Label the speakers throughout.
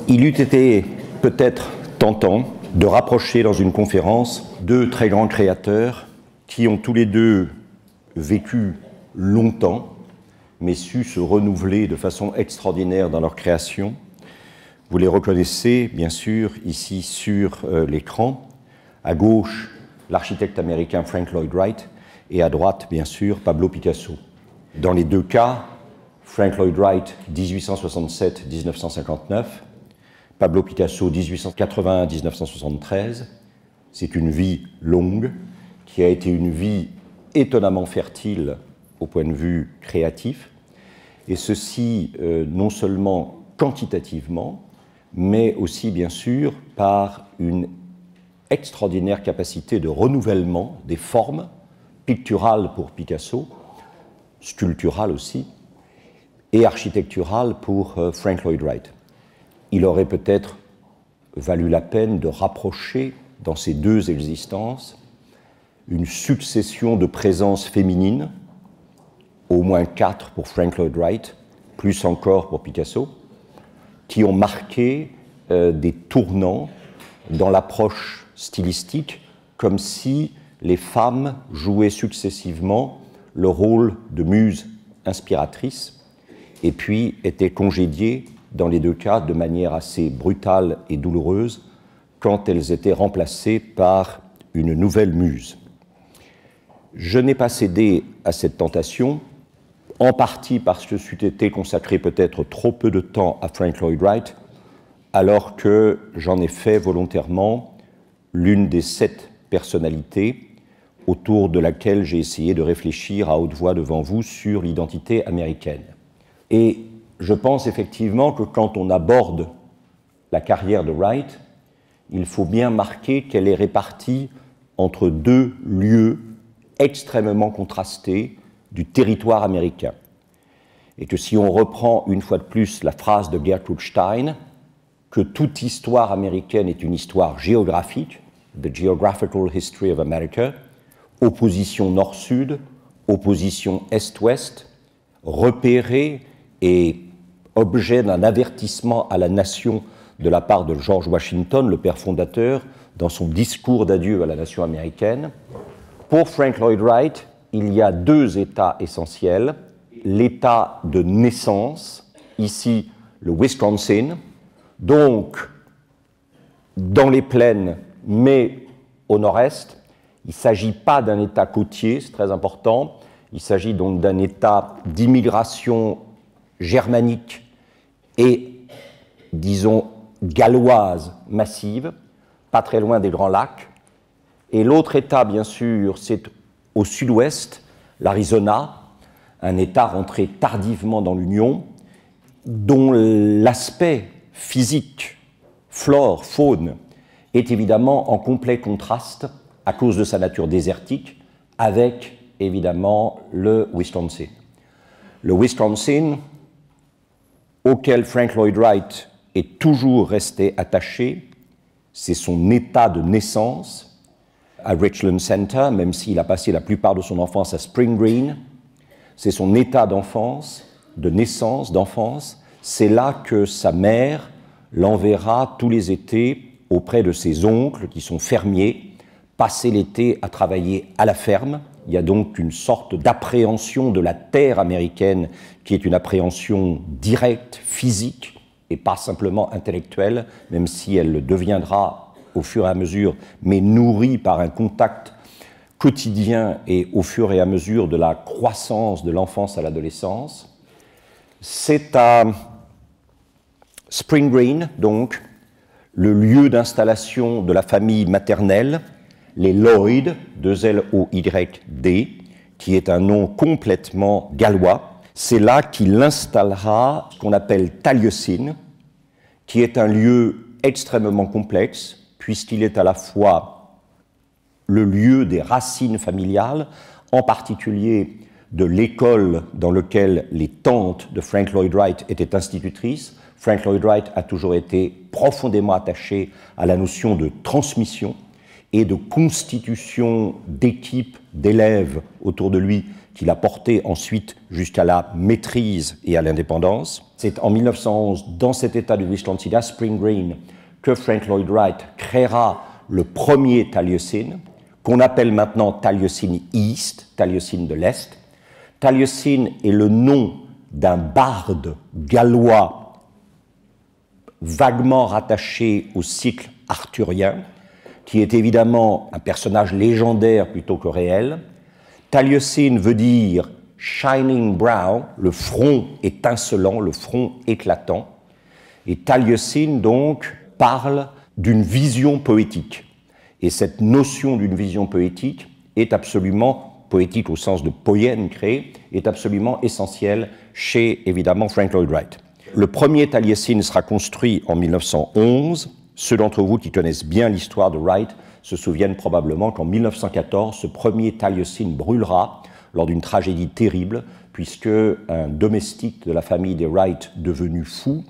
Speaker 1: Il eût été peut-être tentant de rapprocher dans une conférence deux très grands créateurs qui ont tous les deux vécu longtemps, mais su se renouveler de façon extraordinaire dans leur création. Vous les reconnaissez, bien sûr, ici sur l'écran. À gauche, l'architecte américain Frank Lloyd Wright, et à droite, bien sûr, Pablo Picasso. Dans les deux cas, Frank Lloyd Wright, 1867-1959, Pablo Picasso, 1881-1973. C'est une vie longue, qui a été une vie étonnamment fertile au point de vue créatif, et ceci non seulement quantitativement, mais aussi, bien sûr, par une extraordinaire capacité de renouvellement des formes, picturales pour Picasso, sculpturales aussi, et architecturales pour Frank Lloyd Wright. Il aurait peut-être valu la peine de rapprocher dans ces deux existences une succession de présences féminines, au moins 4 pour Frank Lloyd Wright, plus encore pour Picasso, qui ont marqué des tournants dans l'approche stylistique, comme si les femmes jouaient successivement le rôle de muse inspiratrice et puis étaient congédiées dans les deux cas de manière assez brutale et douloureuse quand elles étaient remplacées par une nouvelle muse. Je n'ai pas cédé à cette tentation, en partie parce que c'eût été consacré peut-être trop peu de temps à Frank Lloyd Wright, alors que j'en ai fait volontairement l'une des 7 personnalités autour de laquelle j'ai essayé de réfléchir à haute voix devant vous sur l'identité américaine. Et je pense effectivement que quand on aborde la carrière de Wright, il faut bien marquer qu'elle est répartie entre deux lieux extrêmement contrastés du territoire américain. Et que si on reprend une fois de plus la phrase de Gertrude Stein, que toute histoire américaine est une histoire géographique, The Geographical History of America, opposition nord-sud, opposition est-ouest, repérée et objet d'un avertissement à la nation de la part de George Washington, le père fondateur, dans son discours d'adieu à la nation américaine. Pour Frank Lloyd Wright, il y a 2 états essentiels. L'état de naissance, ici le Wisconsin, donc dans les plaines, mais au nord-est. Il ne s'agit pas d'un état côtier, c'est très important. Il s'agit donc d'un état d'immigration germanique et, disons, galloise massive, pas très loin des Grands Lacs. Et l'autre état, bien sûr, c'est au sud-ouest, l'Arizona, un état rentré tardivement dans l'Union, dont l'aspect physique, flore, faune, est évidemment en complet contraste à cause de sa nature désertique avec, évidemment, le Wisconsin. Le Wisconsin, auquel Frank Lloyd Wright est toujours resté attaché, c'est son état de naissance à Richland Center, même s'il a passé la plupart de son enfance à Spring Green. C'est son état d'enfance, de naissance, d'enfance. C'est là que sa mère l'enverra tous les étés auprès de ses oncles qui sont fermiers, passer l'été à travailler à la ferme. Il y a donc une sorte d'appréhension de la terre américaine qui est une appréhension directe, physique, et pas simplement intellectuelle, même si elle le deviendra au fur et à mesure, mais nourrie par un contact quotidien et au fur et à mesure de la croissance de l'enfance à l'adolescence. C'est à Spring Green, donc, le lieu d'installation de la famille maternelle, les Lloyd, 2 L-O-Y-D, qui est un nom complètement gallois. C'est là qu'il installera ce qu'on appelle Taliesin, qui est un lieu extrêmement complexe, puisqu'il est à la fois le lieu des racines familiales, en particulier de l'école dans laquelle les tantes de Frank Lloyd Wright étaient institutrices. Frank Lloyd Wright a toujours été profondément attaché à la notion de transmission et de constitution d'équipes d'élèves autour de lui qui l'a porté ensuite jusqu'à la maîtrise et à l'indépendance. C'est en 1911, dans cet état du Wisconsin, à Spring Green, que Frank Lloyd Wright créera le premier Taliesin, qu'on appelle maintenant Taliesin East, Taliesin de l'Est. Taliesin est le nom d'un barde gallois vaguement rattaché au cycle arthurien, qui est évidemment un personnage légendaire plutôt que réel. Taliesin veut dire « shining brow », le front étincelant, le front éclatant. Et Taliesin, donc, parle d'une vision poétique. Et cette notion d'une vision poétique est absolument, poétique au sens de poienne créée, est absolument essentielle chez, évidemment, Frank Lloyd Wright. Le premier Taliesin sera construit en 1911. Ceux d'entre vous qui connaissent bien l'histoire de Wright se souviennent probablement qu'en 1914, ce premier Taliesin brûlera lors d'une tragédie terrible, puisque un domestique de la famille des Wright, devenu fou,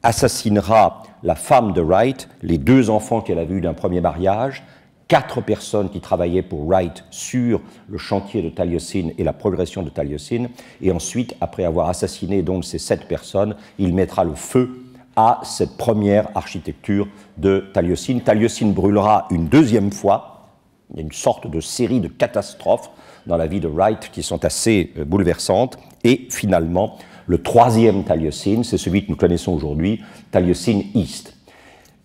Speaker 1: assassinera la femme de Wright, les 2 enfants qu'elle avait eus d'un premier mariage, 4 personnes qui travaillaient pour Wright sur le chantier de Taliesin et la progression de Taliesin, et ensuite, après avoir assassiné donc ces 7 personnes, il mettra le feu à cette première architecture de Taliesin. Taliesin brûlera une 2e fois. Il y a une sorte de série de catastrophes dans la vie de Wright qui sont assez bouleversantes. Et finalement, le 3e Taliesin, c'est celui que nous connaissons aujourd'hui, Taliesin East.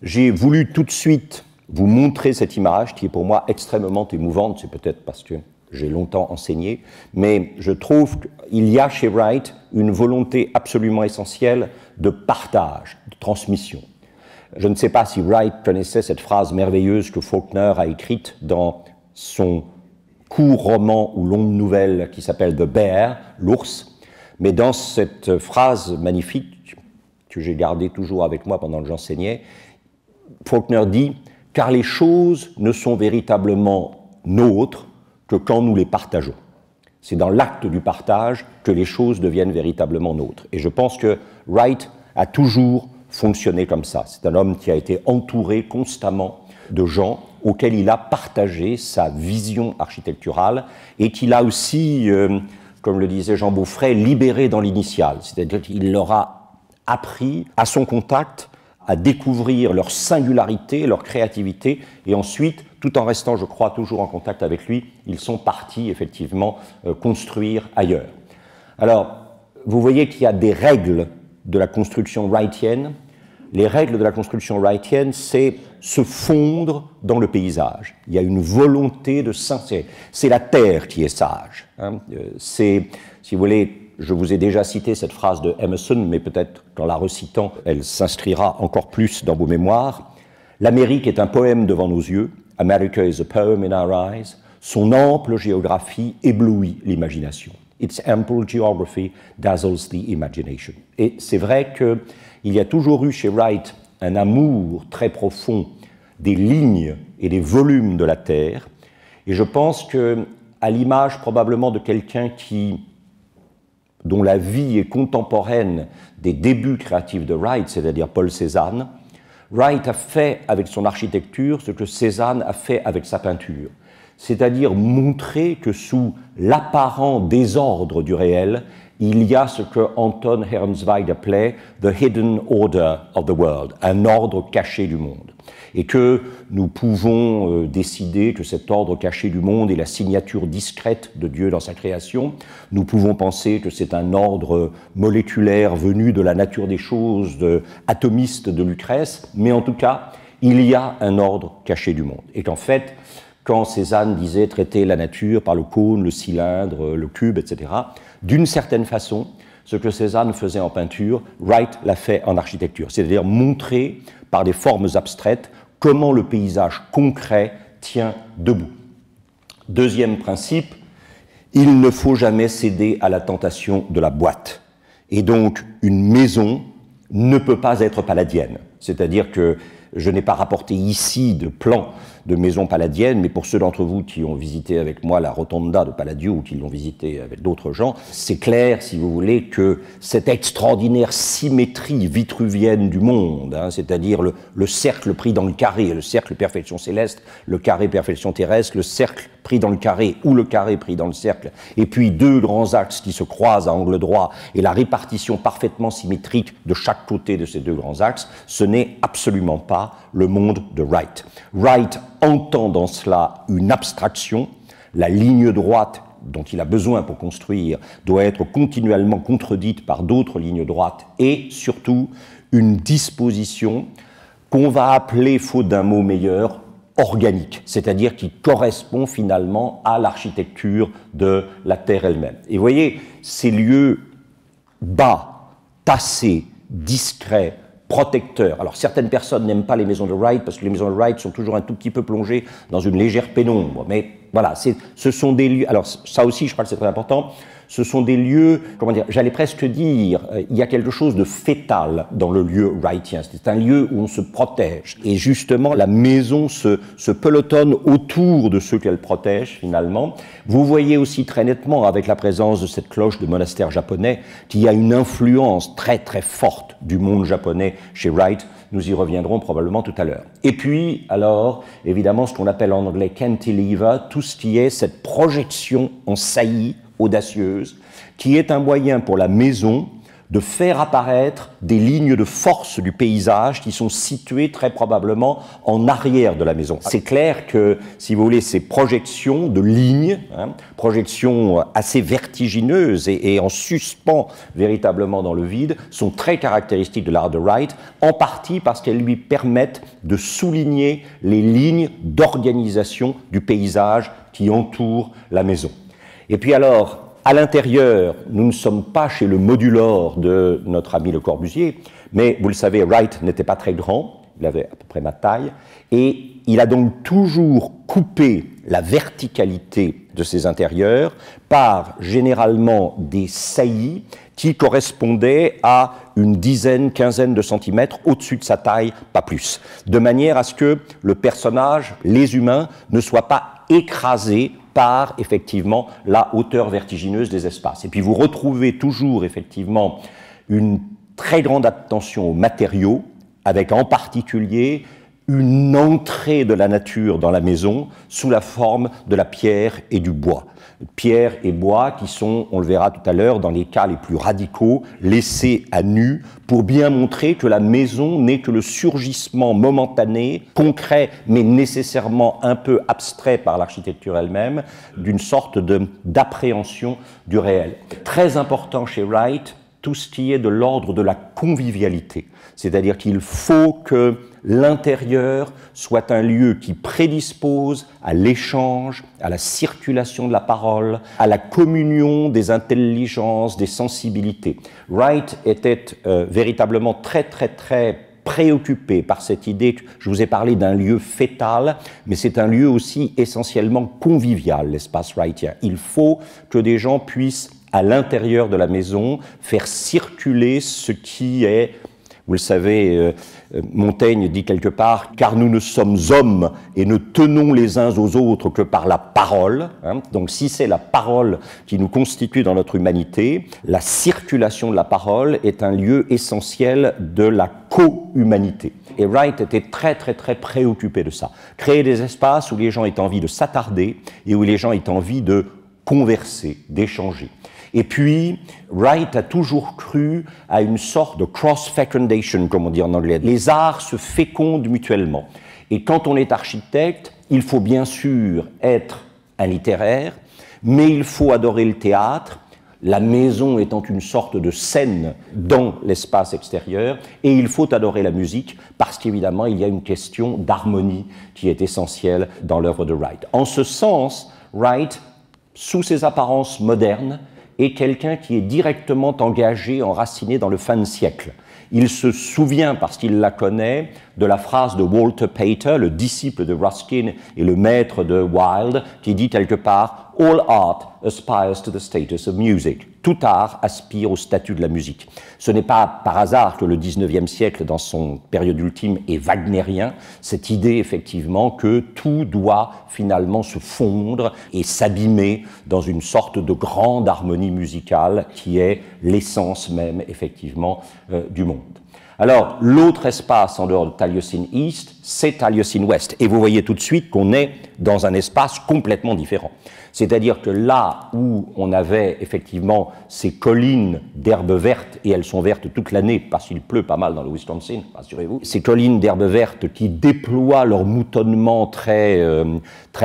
Speaker 1: J'ai voulu tout de suite vous montrer cette image qui est pour moi extrêmement émouvante. C'est peut-être parce que j'ai longtemps enseigné, mais je trouve qu'il y a chez Wright une volonté absolument essentielle de partage, de transmission. Je ne sais pas si Wright connaissait cette phrase merveilleuse que Faulkner a écrite dans son court roman ou longue nouvelle qui s'appelle The Bear, l'ours, mais dans cette phrase magnifique que j'ai gardée toujours avec moi pendant que j'enseignais, Faulkner dit « Car les choses ne sont véritablement nôtres que quand nous les partageons. » C'est dans l'acte du partage que les choses deviennent véritablement nôtres. Et je pense que Wright a toujours fonctionné comme ça. C'est un homme qui a été entouré constamment de gens auxquels il a partagé sa vision architecturale et qu'il a aussi, comme le disait Jean Beaufray, libéré dans l'initiale. C'est-à-dire qu'il leur a appris à son contact à découvrir leur singularité, leur créativité, et ensuite, tout en restant, je crois, toujours en contact avec lui, ils sont partis, effectivement, construire ailleurs. Alors, vous voyez qu'il y a des règles de la construction wrightienne. Les règles de la construction wrightienne, c'est se fondre dans le paysage. Il y a une volonté de sincérité. C'est la terre qui est sage. Hein. C'est, si vous voulez, je vous ai déjà cité cette phrase de Emerson, mais peut-être qu'en la recitant, elle s'inscrira encore plus dans vos mémoires. L'Amérique est un poème devant nos yeux. America is a poem in our eyes. Son ample géographie éblouit l'imagination. Its ample geography dazzles the imagination. Et c'est vrai qu'il y a toujours eu chez Wright un amour très profond des lignes et des volumes de la terre. Et je pense qu'à l'image probablement de quelqu'un dont la vie est contemporaine des débuts créatifs de Wright, c'est-à-dire Paul Cézanne, Wright a fait avec son architecture ce que Cézanne a fait avec sa peinture, c'est-à-dire montrer que sous l'apparent désordre du réel, il y a ce que Anton Hermsweig appelait « the hidden order of the world », un ordre caché du monde. Et que nous pouvons décider que cet ordre caché du monde est la signature discrète de Dieu dans sa création. Nous pouvons penser que c'est un ordre moléculaire venu de la nature des choses, atomiste de Lucrèce, mais en tout cas, il y a un ordre caché du monde. Et qu'en fait, quand Cézanne disait traiter la nature par le cône, le cylindre, le cube, etc., d'une certaine façon, ce que Cézanne faisait en peinture, Wright l'a fait en architecture, c'est-à-dire montrer par des formes abstraites comment le paysage concret tient debout. Deuxième principe, il ne faut jamais céder à la tentation de la boîte. Et donc, une maison ne peut pas être palladienne. C'est-à-dire que je n'ai pas rapporté ici de plan de maison palladienne, mais pour ceux d'entre vous qui ont visité avec moi la Rotonda de Palladio ou qui l'ont visité avec d'autres gens, c'est clair, si vous voulez, que cette extraordinaire symétrie vitruvienne du monde, hein, c'est-à-dire le cercle pris dans le carré, le cercle perfection céleste, le carré perfection terrestre, le cercle pris dans le carré ou le carré pris dans le cercle, et puis deux grands axes qui se croisent à angle droit et la répartition parfaitement symétrique de chaque côté de ces deux grands axes, ce n'est absolument pas le monde de Wright. Wright entend dans cela une abstraction, la ligne droite dont il a besoin pour construire doit être continuellement contredite par d'autres lignes droites et surtout une disposition qu'on va appeler, faute d'un mot meilleur, organique, c'est-à-dire qui correspond finalement à l'architecture de la Terre elle-même. Et vous voyez, ces lieux bas, tassés, discrets, protecteurs. Alors certaines personnes n'aiment pas les maisons de Wright parce que les maisons de Wright sont toujours un tout petit peu plongées dans une légère pénombre, mais voilà, ce sont des lieux, alors ça aussi je crois que c'est très important, ce sont des lieux, comment dire, j'allais presque dire, il y a quelque chose de fœtal dans le lieu wrightien. C'est un lieu où on se protège. Et justement, la maison se pelotonne autour de ceux qu'elle protège, finalement. Vous voyez aussi très nettement, avec la présence de cette cloche de monastère japonais, qu'il y a une influence très très forte du monde japonais chez Wright. Nous y reviendrons probablement tout à l'heure. Et puis, alors, évidemment, ce qu'on appelle en anglais cantilever, tout ce qui est cette projection en saillie, audacieuse, qui est un moyen pour la maison de faire apparaître des lignes de force du paysage qui sont situées très probablement en arrière de la maison. C'est clair que, si vous voulez, ces projections de lignes, hein, projections assez vertigineuses et en suspens véritablement dans le vide, sont très caractéristiques de l'art de Wright, en partie parce qu'elles lui permettent de souligner les lignes d'organisation du paysage qui entoure la maison. Et puis alors, à l'intérieur, nous ne sommes pas chez le modulor de notre ami Le Corbusier, mais vous le savez, Wright n'était pas très grand, il avait à peu près ma taille, et il a donc toujours coupé la verticalité de ses intérieurs par généralement des saillies qui correspondaient à une dizaine, quinzaine de centimètres au-dessus de sa taille, pas plus, de manière à ce que le personnage, les humains, ne soient pas écrasés par, effectivement, la hauteur vertigineuse des espaces. Et puis vous retrouvez toujours, effectivement, une très grande attention aux matériaux, avec en particulier une entrée de la nature dans la maison sous la forme de la pierre et du bois. Pierre et bois qui sont, on le verra tout à l'heure, dans les cas les plus radicaux, laissés à nu pour bien montrer que la maison n'est que le surgissement momentané, concret, mais nécessairement un peu abstrait par l'architecture elle-même, d'une sorte d'appréhension du réel. Très important chez Wright, tout ce qui est de l'ordre de la convivialité. C'est-à-dire qu'il faut que l'intérieur soit un lieu qui prédispose à l'échange, à la circulation de la parole, à la communion des intelligences, des sensibilités. Wright était véritablement très préoccupé par cette idée que je vous ai parlé d'un lieu fœtal, mais c'est un lieu aussi essentiellement convivial, l'espace wrightien. Il faut que des gens puissent, à l'intérieur de la maison, faire circuler ce qui est, vous le savez, Montaigne dit quelque part, car nous ne sommes hommes et ne tenons les uns aux autres que par la parole. Hein. Donc si c'est la parole qui nous constitue dans notre humanité, la circulation de la parole est un lieu essentiel de la co-humanité. Et Wright était très préoccupé de ça. Créer des espaces où les gens aient envie de s'attarder et où les gens aient envie de converser, d'échanger. Et puis, Wright a toujours cru à une sorte de cross-fecundation, comme on dit en anglais. Les arts se fécondent mutuellement. Et quand on est architecte, il faut bien sûr être un littéraire, mais il faut adorer le théâtre, la maison étant une sorte de scène dans l'espace extérieur, et il faut adorer la musique, parce qu'évidemment, il y a une question d'harmonie qui est essentielle dans l'œuvre de Wright. En ce sens, Wright, sous ses apparences modernes, est quelqu'un qui est directement engagé, enraciné dans le fin de siècle. Il se souvient, parce qu'il la connaît, de la phrase de Walter Pater, le disciple de Ruskin et le maître de Wilde, qui dit quelque part « All art aspires to the status of music. Tout art aspire au statut de la musique. Ce n'est pas par hasard que le XIXe siècle, dans son période ultime, est wagnérien. Cette idée, effectivement, que tout doit finalement se fondre et s'abîmer dans une sorte de grande harmonie musicale qui est l'essence même, effectivement, du monde. Alors, l'autre espace en dehors de Taliesin East, c'est Taliesin West. Et vous voyez tout de suite qu'on est dans un espace complètement différent. C'est-à-dire que là où on avait effectivement ces collines d'herbes vertes, et elles sont vertes toute l'année parce qu'il pleut pas mal dans le Wisconsin, rassurez-vous, ces collines d'herbes vertes qui déploient leur moutonnement très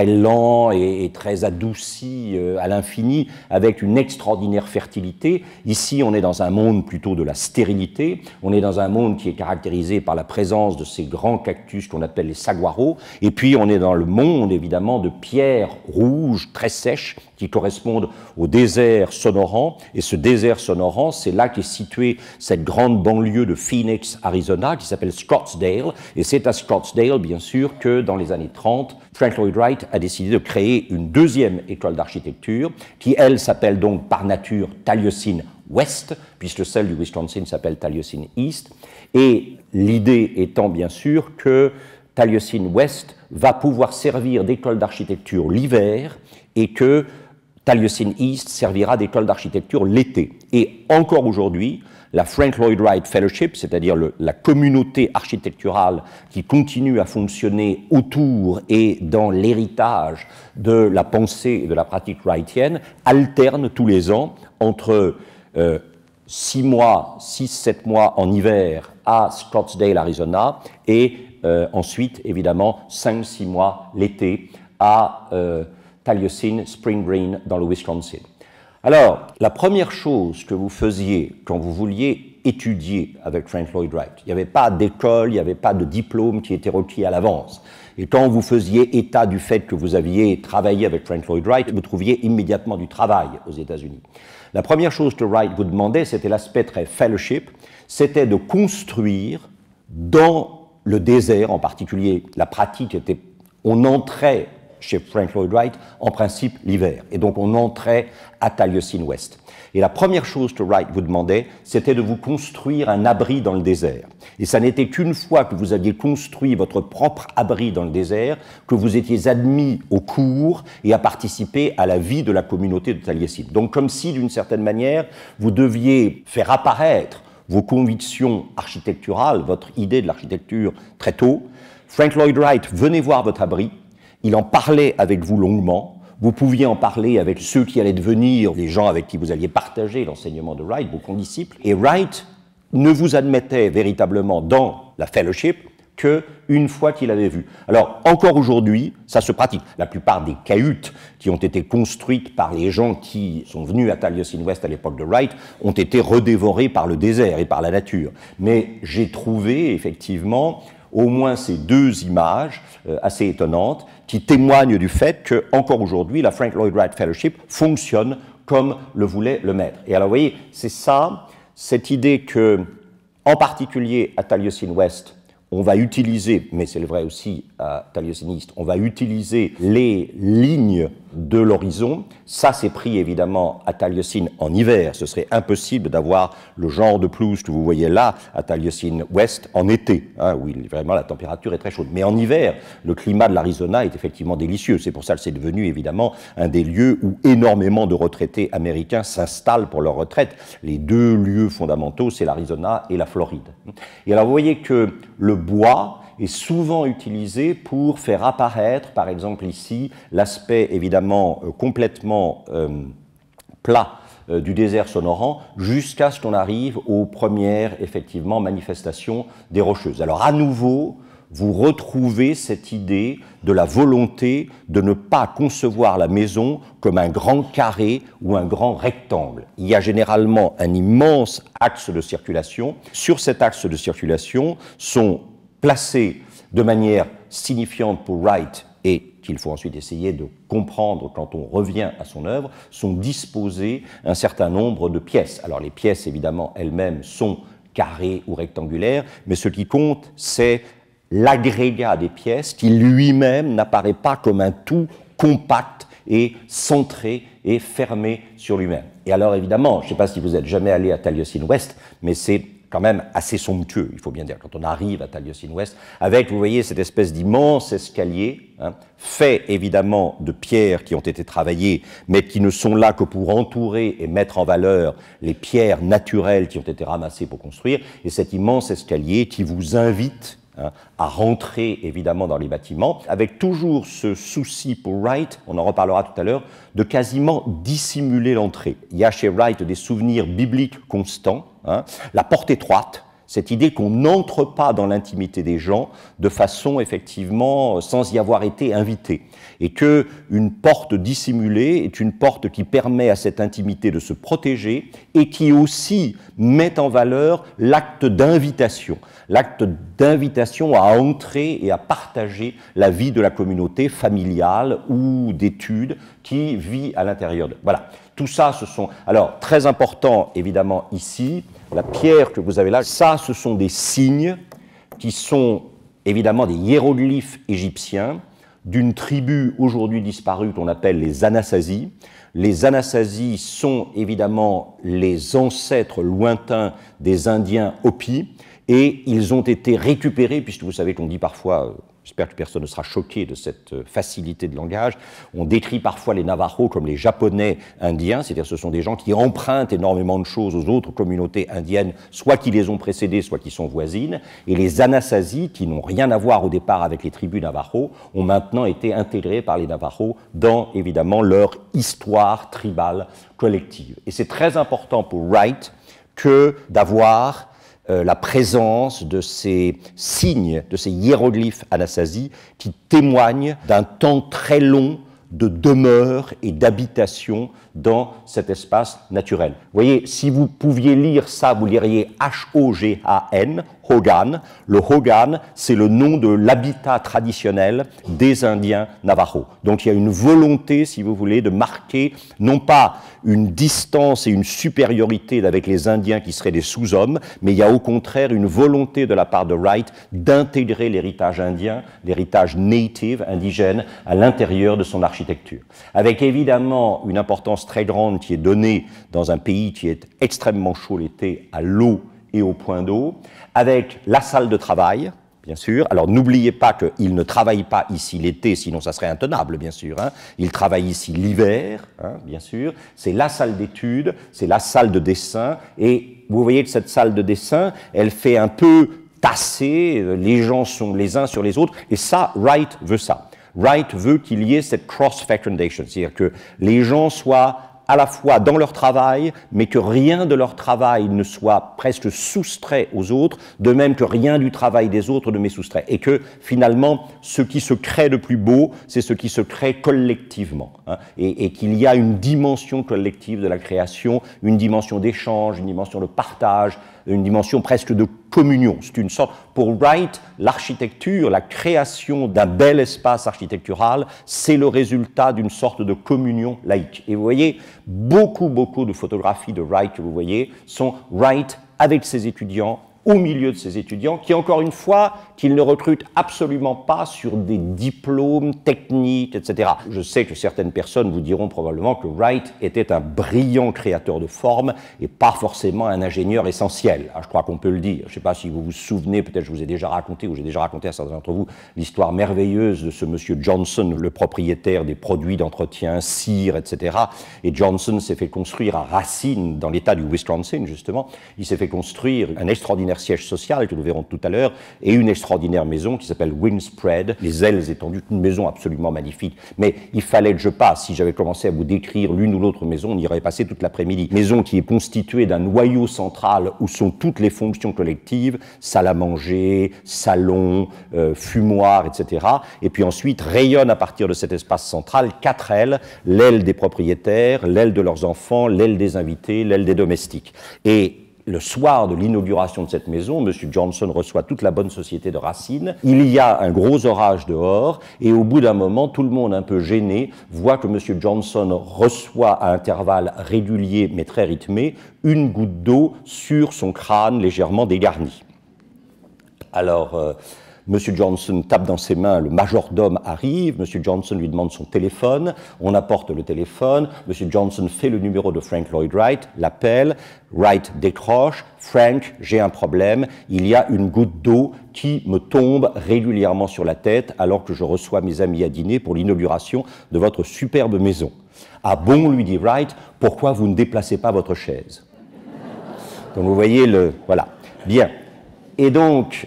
Speaker 1: lent et très adouci à l'infini, avec une extraordinaire fertilité. Ici, on est dans un monde plutôt de la stérilité, on est dans un monde qui est caractérisé par la présence de ces grands cactus qu'on appelle les saguaros, et puis on est dans le monde, évidemment, de pierres rouges très sèches qui correspondent au désert sonorant. Et ce désert sonorant, c'est là qu'est située cette grande banlieue de Phoenix, Arizona, qui s'appelle Scottsdale. Et c'est à Scottsdale, bien sûr, que dans les années 30, Frank Lloyd Wright a décidé de créer une deuxième école d'architecture, qui, elle, s'appelle donc par nature Taliesin West, puisque celle du Wisconsin s'appelle Taliesin East. Et l'idée étant, bien sûr, que Taliesin West va pouvoir servir d'école d'architecture l'hiver et que Taliesin East servira d'école d'architecture l'été. Et encore aujourd'hui, la Frank Lloyd Wright Fellowship, c'est-à-dire la communauté architecturale qui continue à fonctionner autour et dans l'héritage de la pensée et de la pratique wrightienne, alterne tous les ans entre 6-7 mois en hiver à Scottsdale, Arizona, et ensuite, évidemment, 5-6 mois l'été à Taliesin Spring Green dans le Wisconsin. Alors, la première chose que vous faisiez quand vous vouliez étudier avec Frank Lloyd Wright, il n'y avait pas d'école, il n'y avait pas de diplôme qui était requis à l'avance. Et quand vous faisiez état du fait que vous aviez travaillé avec Frank Lloyd Wright, vous trouviez immédiatement du travail aux États-Unis. La première chose que Wright vous demandait, c'était l'aspect très fellowship, c'était de construire dans le désert, en particulier, la pratique était, on entrait chez Frank Lloyd Wright, en principe l'hiver. Et donc on entrait à Taliesin West. Et la première chose que Wright vous demandait, c'était de vous construire un abri dans le désert. Et ça n'était qu'une fois que vous aviez construit votre propre abri dans le désert que vous étiez admis au cours et à participer à la vie de la communauté de Taliesin. Donc comme si, d'une certaine manière, vous deviez faire apparaître vos convictions architecturales, votre idée de l'architecture très tôt. Frank Lloyd Wright venait voir votre abri, il en parlait avec vous longuement, vous pouviez en parler avec ceux qui allaient devenir les gens avec qui vous alliez partager l'enseignement de Wright, vos condisciples, et Wright ne vous admettait véritablement dans la fellowship qu'une fois qu'il avait vu. Alors, encore aujourd'hui, ça se pratique. La plupart des cahutes qui ont été construites par les gens qui sont venus à Taliesin West à l'époque de Wright ont été redévorées par le désert et par la nature. Mais j'ai trouvé, effectivement, au moins ces deux images assez étonnantes qui témoignent du fait que, encore aujourd'hui, la Frank Lloyd Wright Fellowship fonctionne comme le voulait le maître. Et alors, vous voyez, c'est ça, cette idée que, en particulier à Taliesin West, on va utiliser, mais c'est vrai aussi à Taliesin East, on va utiliser les lignes de l'horizon. Ça, c'est pris évidemment à Taliesin en hiver. Ce serait impossible d'avoir le genre de pelouse que vous voyez là à Taliesin West en été, hein, où vraiment la température est très chaude. Mais en hiver, le climat de l'Arizona est effectivement délicieux. C'est pour ça que c'est devenu évidemment un des lieux où énormément de retraités américains s'installent pour leur retraite. Les deux lieux fondamentaux, c'est l'Arizona et la Floride. Et alors vous voyez que le bois est souvent utilisé pour faire apparaître, par exemple ici, l'aspect évidemment complètement plat du désert sonorant, jusqu'à ce qu'on arrive aux premières, effectivement, manifestations des Rocheuses. Alors à nouveau, vous retrouvez cette idée de la volonté de ne pas concevoir la maison comme un grand carré ou un grand rectangle. Il y a généralement un immense axe de circulation. Sur cet axe de circulation sont placés de manière signifiante pour Wright et qu'il faut ensuite essayer de comprendre quand on revient à son œuvre, sont disposées un certain nombre de pièces. Alors les pièces, évidemment, elles-mêmes sont carrées ou rectangulaires, mais ce qui compte, c'est l'agrégat des pièces qui lui-même n'apparaît pas comme un tout compact et centré et fermé sur lui-même. Et alors évidemment, je ne sais pas si vous êtes jamais allé à Taliesin West, mais c'est quand même assez somptueux, il faut bien dire, quand on arrive à Taliesin West, avec, vous voyez, cette espèce d'immense escalier, hein, fait évidemment de pierres qui ont été travaillées, mais qui ne sont là que pour entourer et mettre en valeur les pierres naturelles qui ont été ramassées pour construire, et cet immense escalier qui vous invite à rentrer évidemment dans les bâtiments, avec toujours ce souci pour Wright, on en reparlera tout à l'heure, de quasiment dissimuler l'entrée. Il y a chez Wright des souvenirs bibliques constants, hein, la porte étroite, cette idée qu'on n'entre pas dans l'intimité des gens de façon effectivement sans y avoir été invité, et que une porte dissimulée est une porte qui permet à cette intimité de se protéger et qui aussi met en valeur l'acte d'invitation à entrer et à partager la vie de la communauté familiale ou d'études qui vit à l'intérieur d'eux. Voilà, tout ça, ce sont... Alors, très important, évidemment, ici, la pierre que vous avez là, ça, ce sont des signes qui sont, évidemment, des hiéroglyphes égyptiens d'une tribu aujourd'hui disparue qu'on appelle les Anasazi. Les Anasazi sont, évidemment, les ancêtres lointains des Indiens Hopi, et ils ont été récupérés, puisque vous savez qu'on dit parfois, j'espère que personne ne sera choqué de cette facilité de langage, on décrit parfois les Navajos comme les Japonais indiens, c'est-à-dire ce sont des gens qui empruntent énormément de choses aux autres communautés indiennes, soit qui les ont précédées, soit qui sont voisines, et les Anasazi, qui n'ont rien à voir au départ avec les tribus Navajos, ont maintenant été intégrés par les Navajos dans, évidemment, leur histoire tribale collective. Et c'est très important pour Wright que d'avoir la présence de ces signes, de ces hiéroglyphes Anasazi qui témoignent d'un temps très long de demeure et d'habitation dans cet espace naturel. Vous voyez, si vous pouviez lire ça, vous liriez H-O-G-A-N, Hogan. Le Hogan, c'est le nom de l'habitat traditionnel des Indiens Navajos. Donc il y a une volonté, si vous voulez, de marquer non pas une distance et une supériorité avec les Indiens qui seraient des sous-hommes, mais il y a au contraire une volonté de la part de Wright d'intégrer l'héritage indien, l'héritage native, indigène, à l'intérieur de son architecture. Avec évidemment une importance très grande qui est donnée dans un pays qui est extrêmement chaud l'été à l'eau et au point d'eau, avec la salle de travail, bien sûr. Alors n'oubliez pas qu'il ne travaille pas ici l'été, sinon ça serait intenable, bien sûr. Hein. Il travaille ici l'hiver, hein, bien sûr. C'est la salle d'études, c'est la salle de dessin. Et vous voyez que cette salle de dessin, elle fait un peu tasser, les gens sont les uns sur les autres. Et ça, Wright veut ça. Wright veut qu'il y ait cette cross-fecundation, c'est-à-dire que les gens soient à la fois dans leur travail, mais que rien de leur travail ne soit presque soustrait aux autres, de même que rien du travail des autres ne m'est soustrait. Et que finalement, ce qui se crée de plus beau, c'est ce qui se crée collectivement. Hein, et qu'il y a une dimension collective de la création, une dimension d'échange, une dimension de partage, une dimension presque de communion. C'est une sorte, pour Wright, l'architecture, la création d'un bel espace architectural, c'est le résultat d'une sorte de communion laïque. Et vous voyez, beaucoup de photographies de Wright que vous voyez sont Wright avec ses étudiants, au milieu de ses étudiants, qui, encore une fois, qu'il ne recrute absolument pas sur des diplômes techniques, etc. Je sais que certaines personnes vous diront probablement que Wright était un brillant créateur de formes et pas forcément un ingénieur essentiel. Je crois qu'on peut le dire. Je ne sais pas si vous vous souvenez, peut-être je vous ai déjà raconté, ou j'ai déjà raconté à certains d'entre vous, l'histoire merveilleuse de ce monsieur Johnson, le propriétaire des produits d'entretien, cire, etc. Et Johnson s'est fait construire à Racine, dans l'état du Wisconsin, justement. Il s'est fait construire un extraordinaire siège social, que nous verrons tout à l'heure, et une extraordinaire maison qui s'appelle Windspread, les ailes étendues, une maison absolument magnifique. Mais il fallait que je passe, si j'avais commencé à vous décrire l'une ou l'autre maison, on y aurait passé toute l'après-midi. Maison qui est constituée d'un noyau central où sont toutes les fonctions collectives, salle à manger, salon, fumoir, etc. Et puis ensuite rayonnent à partir de cet espace central 4 ailes, l'aile des propriétaires, l'aile de leurs enfants, l'aile des invités, l'aile des domestiques. Et le soir de l'inauguration de cette maison, M. Johnson reçoit toute la bonne société de Racine. Il y a un gros orage dehors et au bout d'un moment, tout le monde un peu gêné voit que M. Johnson reçoit à intervalles réguliers mais très rythmés une goutte d'eau sur son crâne légèrement dégarni. Alors, M. Johnson tape dans ses mains, le majordome arrive, M. Johnson lui demande son téléphone, on apporte le téléphone, M. Johnson fait le numéro de Frank Lloyd Wright, l'appelle, Wright décroche, Frank, j'ai un problème, il y a une goutte d'eau qui me tombe régulièrement sur la tête alors que je reçois mes amis à dîner pour l'inauguration de votre superbe maison. Ah bon, lui dit Wright, pourquoi vous ne déplacez pas votre chaise? Donc vous voyez le... Voilà. Bien. Et donc...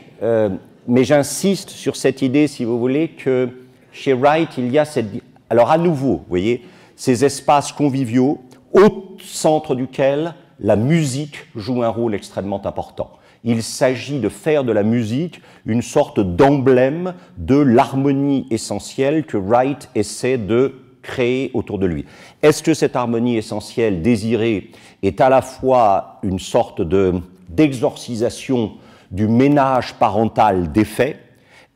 Speaker 1: mais j'insiste sur cette idée, si vous voulez, que chez Wright, il y a cette... Alors à nouveau, vous voyez, ces espaces conviviaux, au centre duquel la musique joue un rôle extrêmement important. Il s'agit de faire de la musique une sorte d'emblème de l'harmonie essentielle que Wright essaie de créer autour de lui. Est-ce que cette harmonie essentielle désirée est à la fois une sorte d'exorcisation du ménage parental défait?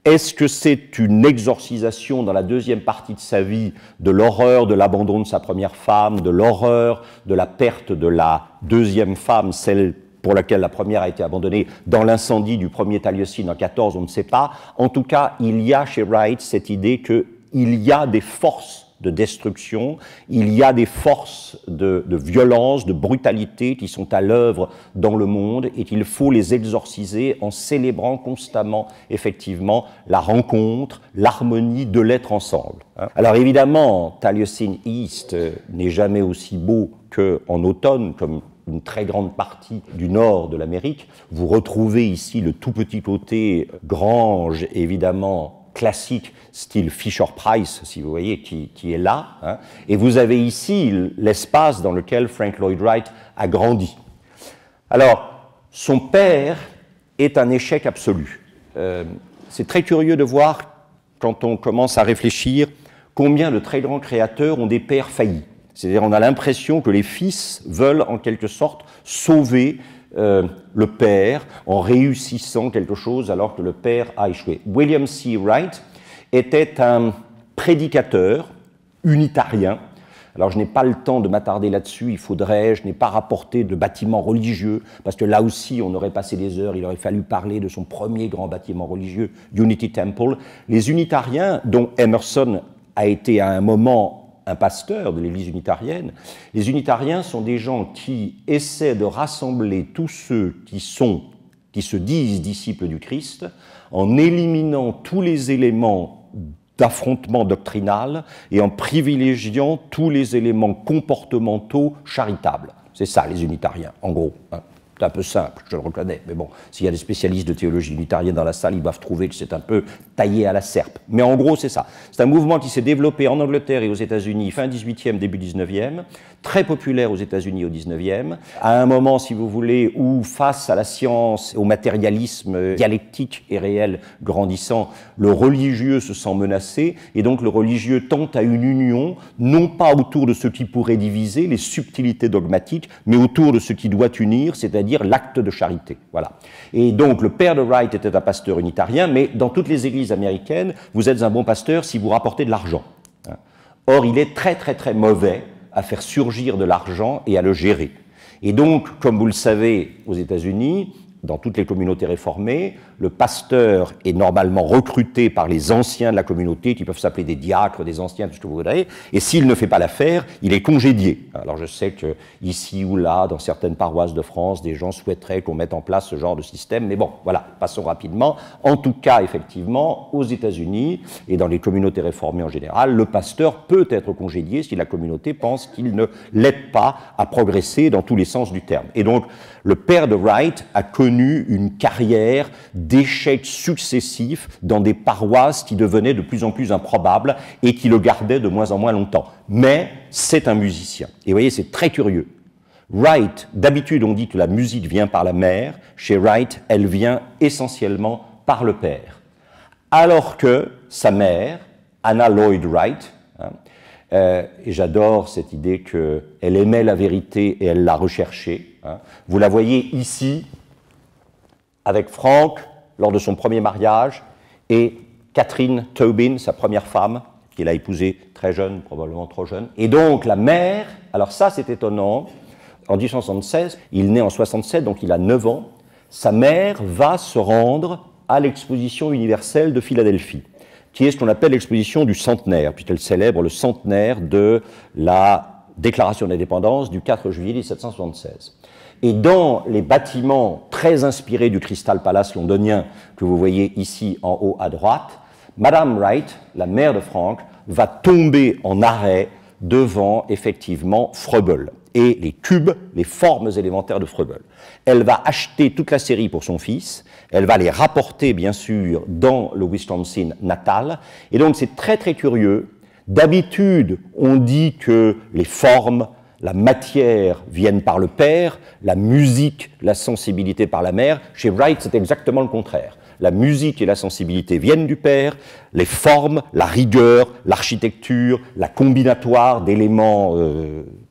Speaker 1: Est-ce que c'est une exorcisation dans la deuxième partie de sa vie de l'horreur de l'abandon de sa première femme, de l'horreur de la perte de la deuxième femme, celle pour laquelle la première a été abandonnée dans l'incendie du premier Taliesin en 14, on ne sait pas. En tout cas, il y a chez Wright cette idée qu'il y a des forces de destruction, il y a des forces de violence, de brutalité qui sont à l'œuvre dans le monde et qu'il faut les exorciser en célébrant constamment, effectivement, la rencontre, l'harmonie de l'être ensemble. Alors évidemment, Taliesin East n'est jamais aussi beau qu'en automne, comme une très grande partie du nord de l'Amérique. Vous retrouvez ici le tout petit côté grange, évidemment, classique, style Fisher-Price, si vous voyez, qui est là. Hein. Et vous avez ici l'espace dans lequel Frank Lloyd Wright a grandi. Alors, son père est un échec absolu. C'est très curieux de voir, quand on commence à réfléchir, combien de très grands créateurs ont des pères faillis. C'est-à-dire, on a l'impression que les fils veulent, en quelque sorte, sauver le père en réussissant quelque chose alors que le père a échoué. William C. Wright était un prédicateur unitarien. Alors je n'ai pas le temps de m'attarder là-dessus, je n'ai pas rapporté de bâtiment religieux, parce que là aussi on aurait passé des heures, il aurait fallu parler de son premier grand bâtiment religieux, Unity Temple. Les unitariens, dont Emerson a été à un moment un pasteur de l'Église unitarienne, les unitariens sont des gens qui essaient de rassembler tous ceux qui se disent disciples du Christ en éliminant tous les éléments d'affrontement doctrinal et en privilégiant tous les éléments comportementaux charitables. C'est ça, les unitariens, en gros. C'est un peu simple, je le reconnais, mais bon, s'il y a des spécialistes de théologie unitarienne dans la salle, ils doivent trouver que c'est un peu taillé à la serpe. Mais en gros, c'est ça. C'est un mouvement qui s'est développé en Angleterre et aux États-Unis fin 18e, début 19e, très populaire aux États-Unis au 19e, à un moment, si vous voulez, où face à la science, au matérialisme dialectique et réel grandissant, le religieux se sent menacé, et donc le religieux tente à une union, non pas autour de ce qui pourrait diviser, les subtilités dogmatiques, mais autour de ce qui doit unir, c'est-à-dire l'acte de charité. Voilà. Et donc, le père de Wright était un pasteur unitarien, mais dans toutes les églises américaines, vous êtes un bon pasteur si vous rapportez de l'argent. Or, il est très, très, très mauvais à faire surgir de l'argent et à le gérer. Et donc, comme vous le savez, aux États-Unis, dans toutes les communautés réformées, le pasteur est normalement recruté par les anciens de la communauté, qui peuvent s'appeler des diacres, des anciens, tout ce que vous voudrez, et s'il ne fait pas l'affaire, il est congédié. Alors je sais que ici ou là, dans certaines paroisses de France, des gens souhaiteraient qu'on mette en place ce genre de système, mais bon, voilà, passons rapidement. En tout cas, effectivement, aux États-Unis et dans les communautés réformées en général, le pasteur peut être congédié si la communauté pense qu'il ne l'aide pas à progresser dans tous les sens du terme. Et donc, le père de Wright a connu une carrière d'échecs successifs dans des paroisses qui devenaient de plus en plus improbables et qui le gardaient de moins en moins longtemps. Mais c'est un musicien. Et vous voyez, c'est très curieux. Wright, d'habitude on dit que la musique vient par la mère, chez Wright, elle vient essentiellement par le père. Alors que sa mère, Anna Lloyd Wright, et j'adore cette idée qu'elle aimait la vérité et elle l'a recherchée. Vous la voyez ici, avec Frank, lors de son premier mariage, et Catherine Tobin, sa première femme, qu'il a épousée très jeune, probablement trop jeune. Et donc la mère, alors ça c'est étonnant, en 1876, il naît en 67, donc il a 9 ans, sa mère va se rendre à l'exposition universelle de Philadelphie, qui est ce qu'on appelle l'exposition du centenaire, puisqu'elle célèbre le centenaire de la déclaration d'indépendance du 4 juillet 1776. Et dans les bâtiments très inspirés du Crystal Palace londonien que vous voyez ici en haut à droite, Madame Wright, la mère de Frank, va tomber en arrêt devant effectivement Froebel et les cubes, les formes élémentaires de Froebel. Elle va acheter toute la série pour son fils, elle va les rapporter bien sûr dans le Wisconsin natal, et donc c'est très très curieux. D'habitude, on dit que les formes, la matière viennent par le père, la musique, la sensibilité par la mère. Chez Wright, c'est exactement le contraire. La musique et la sensibilité viennent du père, les formes, la rigueur, l'architecture, la combinatoire d'éléments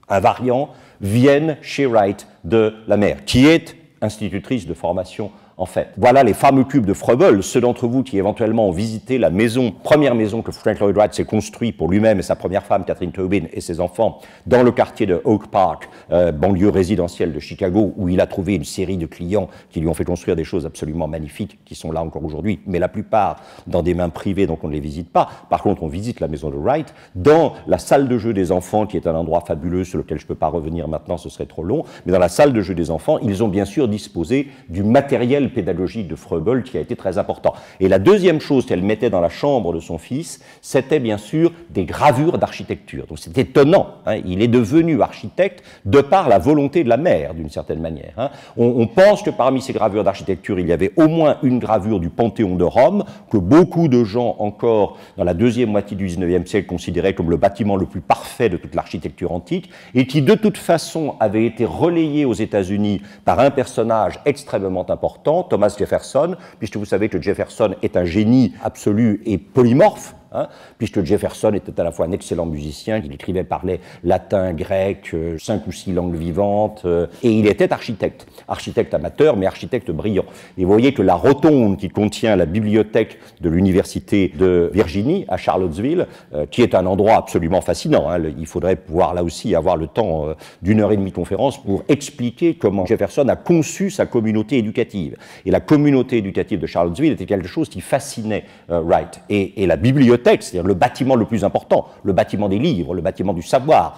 Speaker 1: invariants viennent chez Wright de la mère, qui est institutrice de formation en fait. Voilà les fameux cubes de Froebel. Ceux d'entre vous qui éventuellement ont visité la maison, première maison que Frank Lloyd Wright s'est construit pour lui-même et sa première femme, Catherine Tobin, et ses enfants, dans le quartier de Oak Park, banlieue résidentielle de Chicago, où il a trouvé une série de clients qui lui ont fait construire des choses absolument magnifiques, qui sont là encore aujourd'hui, mais la plupart dans des mains privées, donc on ne les visite pas. Par contre, on visite la maison de Wright, dans la salle de jeu des enfants, qui est un endroit fabuleux sur lequel je ne peux pas revenir maintenant, ce serait trop long, mais dans la salle de jeu des enfants, ils ont bien sûr disposé du matériel pédagogique de Froebel qui a été très important. Et la deuxième chose qu'elle mettait dans la chambre de son fils, c'était bien sûr des gravures d'architecture. Donc c'est étonnant, hein, il est devenu architecte de par la volonté de la mère, d'une certaine manière. Hein. On pense que parmi ces gravures d'architecture, il y avait au moins une gravure du Panthéon de Rome, que beaucoup de gens encore dans la deuxième moitié du XIXe siècle considéraient comme le bâtiment le plus parfait de toute l'architecture antique, et qui de toute façon avait été relayé aux États-Unis par un personnage extrêmement important, Thomas Jefferson, puisque vous savez que Jefferson est un génie absolu et polymorphe, hein, puisque Jefferson était à la fois un excellent musicien, il écrivait, parlait latin, grec, 5 ou 6 langues vivantes, et il était architecte. Architecte amateur, mais architecte brillant. Et vous voyez que la rotonde qui contient la bibliothèque de l'université de Virginie, à Charlottesville, qui est un endroit absolument fascinant, hein, il faudrait pouvoir là aussi avoir le temps d'une heure et demie de conférence pour expliquer comment Jefferson a conçu sa communauté éducative. Et la communauté éducative de Charlottesville était quelque chose qui fascinait Wright. Et la bibliothèque, c'est-à-dire le bâtiment le plus important, le bâtiment des livres, le bâtiment du savoir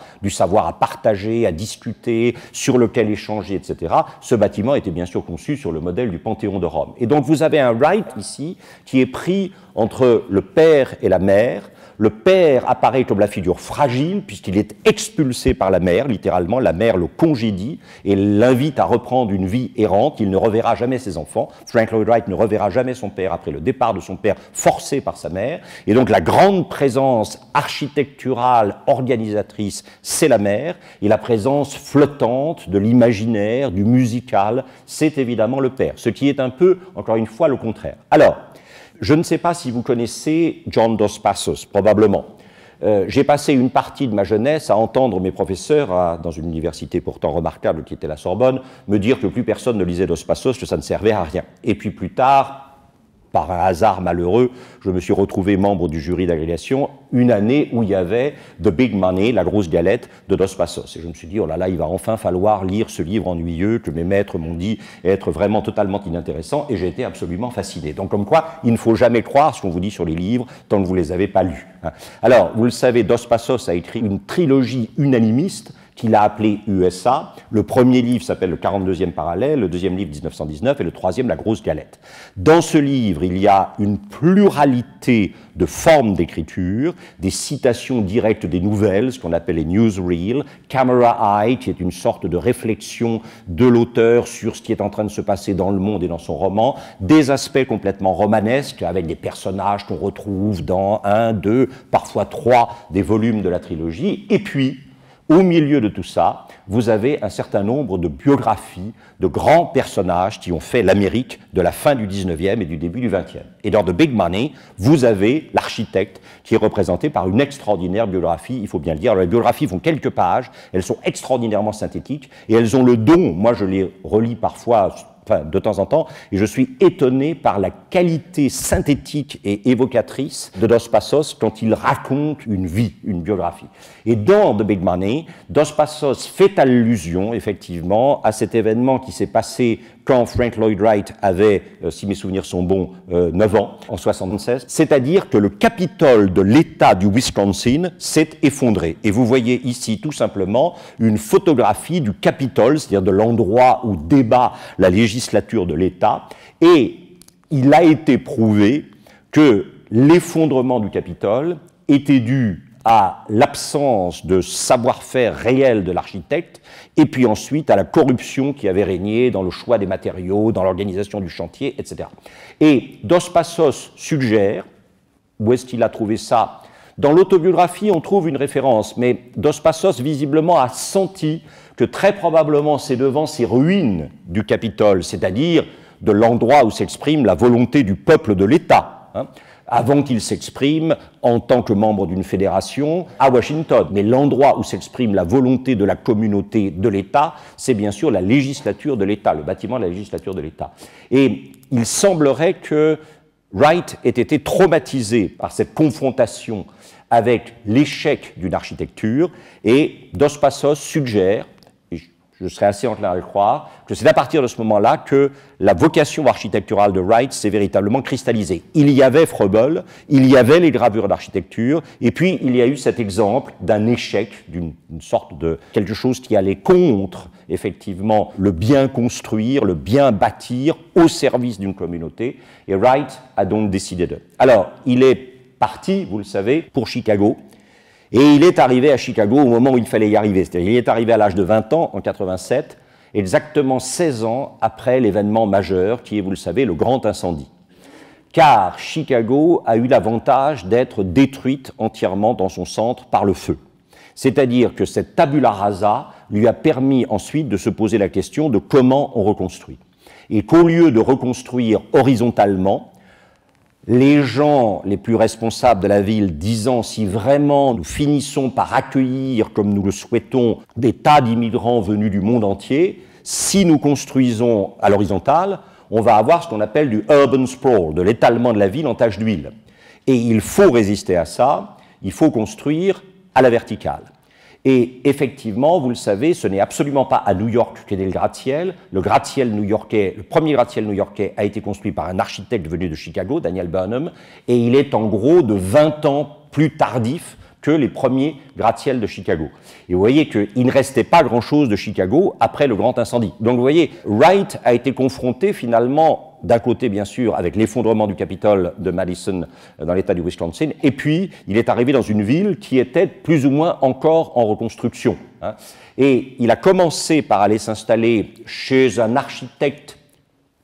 Speaker 1: à partager, à discuter, sur lequel échanger, etc. Ce bâtiment était bien sûr conçu sur le modèle du Panthéon de Rome. Et donc vous avez un Wright ici qui est pris entre le père et la mère. Le père apparaît comme la figure fragile puisqu'il est expulsé par la mère, littéralement, la mère le congédie et l'invite à reprendre une vie errante. Il ne reverra jamais ses enfants. Frank Lloyd Wright ne reverra jamais son père après le départ de son père forcé par sa mère. Et donc la grande présence architecturale, organisatrice, c'est la mère. Et la présence flottante de l'imaginaire, du musical, c'est évidemment le père. Ce qui est un peu, encore une fois, le contraire. Alors, je ne sais pas si vous connaissez John Dos Passos, probablement. J'ai passé une partie de ma jeunesse à entendre mes professeurs, dans une université pourtant remarquable qui était la Sorbonne, me dire que plus personne ne lisait Dos Passos, que ça ne servait à rien. Et puis plus tard, par un hasard malheureux, je me suis retrouvé membre du jury d'agrégation une année où il y avait The Big Money, la grosse galette de Dos Passos. Et je me suis dit, oh là là, il va enfin falloir lire ce livre ennuyeux que mes maîtres m'ont dit être vraiment totalement inintéressant, et j'ai été absolument fasciné. Donc comme quoi, il ne faut jamais croire ce qu'on vous dit sur les livres tant que vous ne les avez pas lus. Alors, vous le savez, Dos Passos a écrit une trilogie unanimiste qu'il a appelé USA. Le premier livre s'appelle le 42e parallèle, le deuxième livre 1919 et le troisième la grosse galette. Dans ce livre, il y a une pluralité de formes d'écriture, des citations directes des nouvelles, ce qu'on appelle les newsreels, camera eye, qui est une sorte de réflexion de l'auteur sur ce qui est en train de se passer dans le monde et dans son roman, des aspects complètement romanesques avec des personnages qu'on retrouve dans 1, 2, parfois 3 des volumes de la trilogie, et puis au milieu de tout ça, vous avez un certain nombre de biographies de grands personnages qui ont fait l'Amérique de la fin du 19e et du début du 20e. Et dans The Big Money, vous avez l'architecte qui est représenté par une extraordinaire biographie, il faut bien le dire. Alors, les biographies font quelques pages, elles sont extraordinairement synthétiques et elles ont le don, moi je les relis parfois enfin de temps en temps, et je suis étonné par la qualité synthétique et évocatrice de Dos Passos quand il raconte une vie, une biographie. Et dans The Big Money, Dos Passos fait allusion effectivement à cet événement qui s'est passé quand Frank Lloyd Wright avait, si mes souvenirs sont bons, 9 ans, en 1976, c'est-à-dire que le Capitole de l'État du Wisconsin s'est effondré. Et vous voyez ici tout simplement une photographie du Capitole, c'est-à-dire de l'endroit où débat la législature de l'État, et il a été prouvé que l'effondrement du Capitole était dû à l'absence de savoir-faire réel de l'architecte, et puis ensuite à la corruption qui avait régné dans le choix des matériaux, dans l'organisation du chantier, etc. Et Dos Passos suggère, où est-ce qu'il a trouvé ça? Dans l'autobiographie, on trouve une référence, mais Dos Passos visiblement a senti que très probablement c'est devant ces ruines du Capitole, c'est-à-dire de l'endroit où s'exprime la volonté du peuple de l'État, hein, avant qu'il s'exprime en tant que membre d'une fédération à Washington. Mais l'endroit où s'exprime la volonté de la communauté de l'État, c'est bien sûr la législature de l'État, le bâtiment de la législature de l'État. Et il semblerait que Wright ait été traumatisé par cette confrontation avec l'échec d'une architecture, et Dos Passos suggère, et je serais assez enclin à le croire, que c'est à partir de ce moment-là que la vocation architecturale de Wright s'est véritablement cristallisée. Il y avait Froebel, il y avait les gravures d'architecture, et puis il y a eu cet exemple d'un échec, d'une sorte de quelque chose qui allait contre, effectivement, le bien construire, le bien bâtir au service d'une communauté, et Wright a donc décidé de. Alors, il est parti, vous le savez, pour Chicago, et il est arrivé à Chicago au moment où il fallait y arriver. C'est-à-dire, il est arrivé à l'âge de 20 ans, en 87, exactement 16 ans après l'événement majeur qui est, vous le savez, le grand incendie. Car Chicago a eu l'avantage d'être détruite entièrement dans son centre par le feu. C'est-à-dire que cette tabula rasa lui a permis ensuite de se poser la question de comment on reconstruit. Et qu'au lieu de reconstruire horizontalement, les gens les plus responsables de la ville disant si vraiment nous finissons par accueillir, comme nous le souhaitons, des tas d'immigrants venus du monde entier, si nous construisons à l'horizontale, on va avoir ce qu'on appelle du urban sprawl, de l'étalement de la ville en tache d'huile. Et il faut résister à ça, il faut construire à la verticale. Et effectivement, vous le savez, ce n'est absolument pas à New York qu'est né le gratte-ciel. Le gratte-ciel new-yorkais, le premier gratte-ciel new-yorkais a été construit par un architecte venu de Chicago, Daniel Burnham, et il est en gros de 20 ans plus tardif que les premiers gratte-ciel de Chicago. Et vous voyez qu'il ne restait pas grand-chose de Chicago après le grand incendie. Donc vous voyez, Wright a été confronté finalement, d'un côté bien sûr avec l'effondrement du Capitole de Madison dans l'état du Wisconsin, et puis il est arrivé dans une ville qui était plus ou moins encore en reconstruction, hein. Et il a commencé par aller s'installer chez un architecte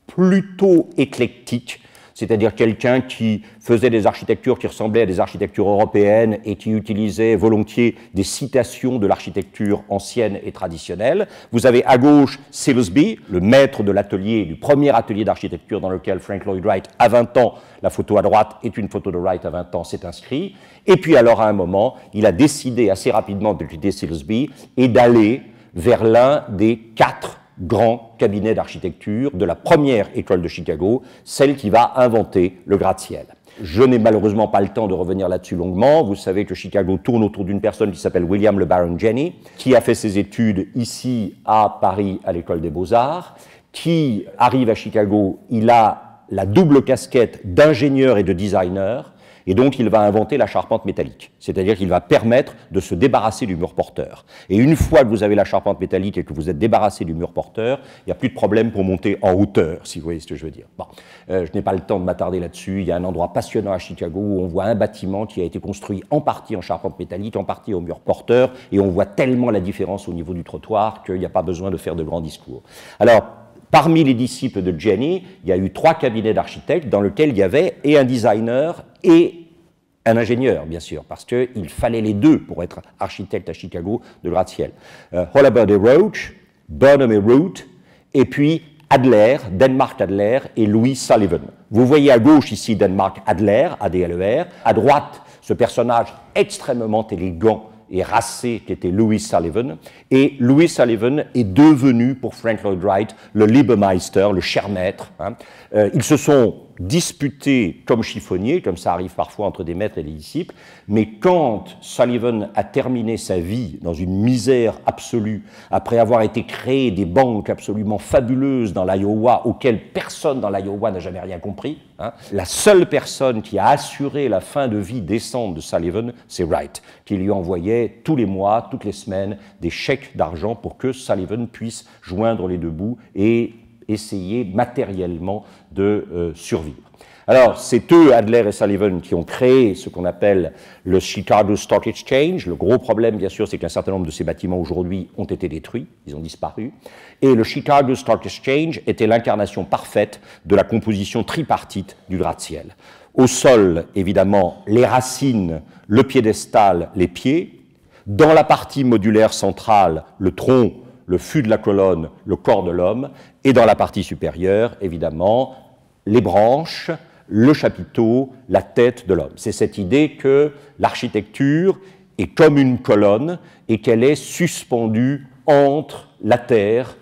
Speaker 1: plutôt éclectique, c'est-à-dire quelqu'un qui faisait des architectures qui ressemblaient à des architectures européennes et qui utilisait volontiers des citations de l'architecture ancienne et traditionnelle. Vous avez à gauche Silsby, le maître de l'atelier, du premier atelier d'architecture dans lequel Frank Lloyd Wright, à 20 ans, la photo à droite est une photo de Wright à 20 ans, c'est inscrit. Et puis alors à un moment, il a décidé assez rapidement de quitter Silsby et d'aller vers l'un des 4 grands cabinets d'architecture de la première école de Chicago, celle qui va inventer le gratte-ciel. Je n'ai malheureusement pas le temps de revenir là-dessus longuement. Vous savez que Chicago tourne autour d'une personne qui s'appelle William le Baron Jenney, qui a fait ses études ici à Paris à l'école des Beaux-Arts, qui arrive à Chicago, il a la double casquette d'ingénieur et de designer, et donc il va inventer la charpente métallique, c'est-à-dire qu'il va permettre de se débarrasser du mur porteur. Et une fois que vous avez la charpente métallique et que vous êtes débarrassé du mur porteur, il n'y a plus de problème pour monter en hauteur, si vous voyez ce que je veux dire. Bon, je n'ai pas le temps de m'attarder là-dessus. Il y a un endroit passionnant à Chicago où on voit un bâtiment qui a été construit en partie en charpente métallique, en partie au mur porteur, et on voit tellement la différence au niveau du trottoir qu'il n'y a pas besoin de faire de grands discours. Alors, parmi les disciples de Jenney, il y a eu 3 cabinets d'architectes dans lesquels il y avait et un designer et un ingénieur, bien sûr, parce qu'il fallait les deux pour être architecte à Chicago de gratte-ciel. Hollabaud et Roach, Burnham et Root, et puis Adler, Denmark Adler et Louis Sullivan. Vous voyez à gauche ici Denmark Adler, A-D-L-E-R, à droite ce personnage extrêmement élégant et racé qu'était Louis Sullivan. Et Louis Sullivan est devenu, pour Frank Lloyd Wright, le Liebermeister, le cher maître. Hein. Ils se sont disputés comme chiffonniers, comme ça arrive parfois entre des maîtres et des disciples, mais quand Sullivan a terminé sa vie dans une misère absolue, après avoir été créé des banques absolument fabuleuses dans l'Iowa, auxquelles personne dans l'Iowa n'a jamais rien compris, hein, la seule personne qui a assuré la fin de vie décente de Sullivan, c'est Wright, qui lui envoyait tous les mois, toutes les semaines, des chèques d'argent pour que Sullivan puisse joindre les deux bouts et essayer matériellement de survivre. Alors, c'est eux, Adler et Sullivan, qui ont créé ce qu'on appelle le Chicago Stock Exchange. Le gros problème, bien sûr, c'est qu'un certain nombre de ces bâtiments aujourd'hui ont été détruits, ils ont disparu. Et le Chicago Stock Exchange était l'incarnation parfaite de la composition tripartite du gratte-ciel. Au sol, évidemment, les racines, le piédestal, les pieds. Dans la partie modulaire centrale, le tronc, le fût de la colonne, le corps de l'homme, et dans la partie supérieure, évidemment, les branches, le chapiteau, la tête de l'homme. C'est cette idée que l'architecture est comme une colonne et qu'elle est suspendue entre la terre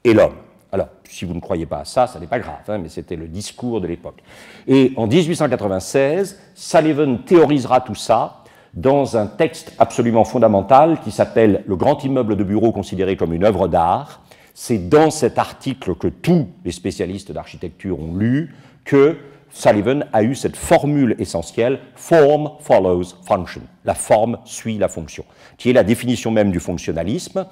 Speaker 1: et l'homme. Alors, si vous ne croyez pas à ça, ça n'est pas grave, hein, mais c'était le discours de l'époque. Et en 1896, Sullivan théorisera tout ça dans un texte absolument fondamental qui s'appelle « Le grand immeuble de bureau considéré comme une œuvre d'art ». C'est dans cet article que tous les spécialistes d'architecture ont lu que Sullivan a eu cette formule essentielle « form follows function ». La forme suit la fonction, qui est la définition même du fonctionnalisme.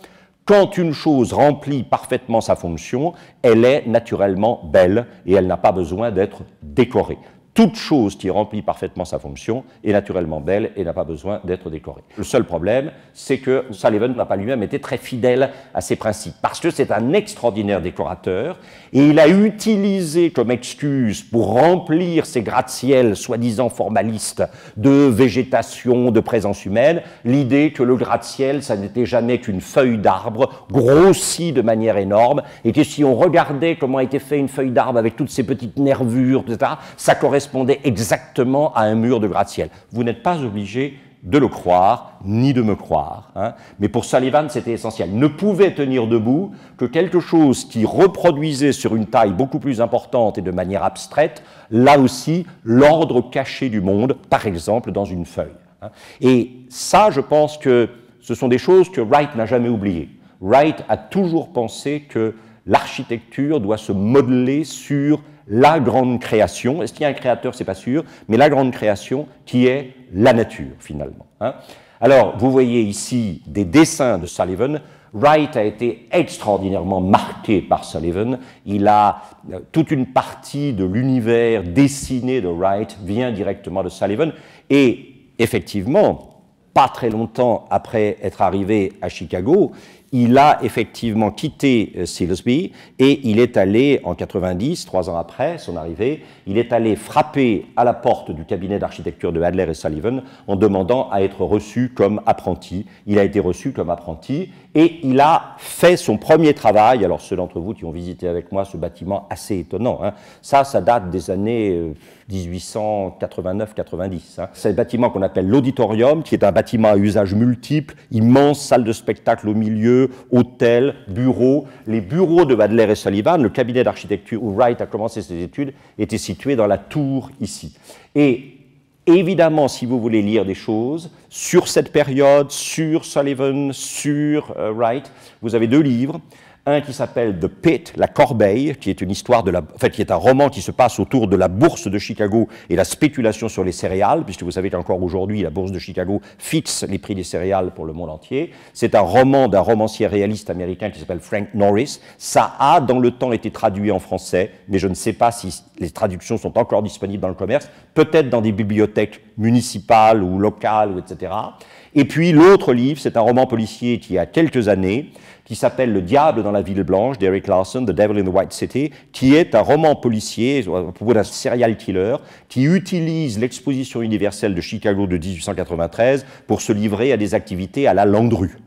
Speaker 1: Quand une chose remplit parfaitement sa fonction, elle est naturellement belle et elle n'a pas besoin d'être décorée. Toute chose qui remplit parfaitement sa fonction est naturellement belle et n'a pas besoin d'être décorée. Le seul problème, c'est que Sullivan n'a pas lui-même été très fidèle à ses principes, parce que c'est un extraordinaire décorateur, et il a utilisé comme excuse pour remplir ses gratte-ciel soi-disant formalistes de végétation, de présence humaine, l'idée que le gratte-ciel, ça n'était jamais qu'une feuille d'arbre grossie de manière énorme, et que si on regardait comment a été fait une feuille d'arbre avec toutes ces petites nervures, etc., ça correspondait exactement à un mur de gratte-ciel. Vous n'êtes pas obligé de le croire, ni de me croire. Hein. Mais pour Sullivan, c'était essentiel. Il ne pouvait tenir debout que quelque chose qui reproduisait sur une taille beaucoup plus importante et de manière abstraite, là aussi, l'ordre caché du monde, par exemple, dans une feuille. Hein. Et ça, je pense que ce sont des choses que Wright n'a jamais oubliées. Wright a toujours pensé que l'architecture doit se modeler sur la grande création. Est-ce qu'il y a un créateur? C'est pas sûr, mais la grande création qui est la nature, finalement. Hein. Alors, vous voyez ici des dessins de Sullivan. Wright a été extraordinairement marqué par Sullivan. Il a toute une partie de l'univers dessiné de Wright vient directement de Sullivan. Et effectivement, pas très longtemps après être arrivé à Chicago, il a effectivement quitté Silsby et il est allé, en 90, 3 ans après son arrivée, il est allé frapper à la porte du cabinet d'architecture de Adler et Sullivan en demandant à être reçu comme apprenti. Il a été reçu comme apprenti et il a fait son premier travail. Alors ceux d'entre vous qui ont visité avec moi ce bâtiment assez étonnant, hein, ça date des années 1889-90. Hein. C'est le bâtiment qu'on appelle l'auditorium, qui est un bâtiment à usage multiple, immense salle de spectacle au milieu, hôtel, bureau. Les bureaux de Adler et Sullivan, le cabinet d'architecture où Wright a commencé ses études, étaient situés dans la tour ici. Et évidemment, si vous voulez lire des choses sur cette période, sur Sullivan, sur Wright, vous avez 2 livres. Un qui s'appelle The Pit, la corbeille, qui est une histoire qui est un roman qui se passe autour de la bourse de Chicago et la spéculation sur les céréales, puisque vous savez qu'encore aujourd'hui, la bourse de Chicago fixe les prix des céréales pour le monde entier. C'est un roman d'un romancier réaliste américain qui s'appelle Frank Norris. Ça a, dans le temps, été traduit en français, mais je ne sais pas si les traductions sont encore disponibles dans le commerce, peut-être dans des bibliothèques municipales ou locales, etc. Et puis l'autre livre, c'est un roman policier qui a quelques années, qui s'appelle Le Diable dans la Ville Blanche d'Eric Larson, The Devil in the White City, qui est un roman policier à propos d'un serial killer qui utilise l'exposition universelle de Chicago de 1893 pour se livrer à des activités à la Landru.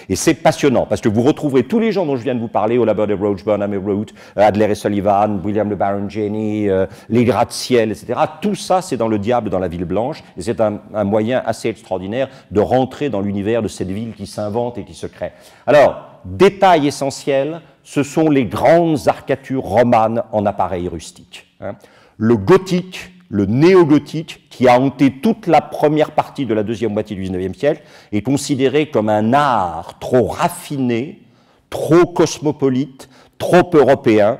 Speaker 1: Et c'est passionnant, parce que vous retrouverez tous les gens dont je viens de vous parler, Ola Bird et Roach, Burnham et Root, Adler et Sullivan, William le Baron Jenney, les gratte-ciel, etc. Tout ça, c'est dans Le Diable dans la Ville Blanche, et c'est un moyen assez extraordinaire de rentrer dans l'univers de cette ville qui s'invente et qui se crée. Alors, détail essentiel, ce sont les grandes arcatures romanes en appareil rustique. Le gothique, le néo-gothique, qui a hanté toute la première partie de la deuxième moitié du XIXe siècle, est considéré comme un art trop raffiné, trop cosmopolite, trop européen,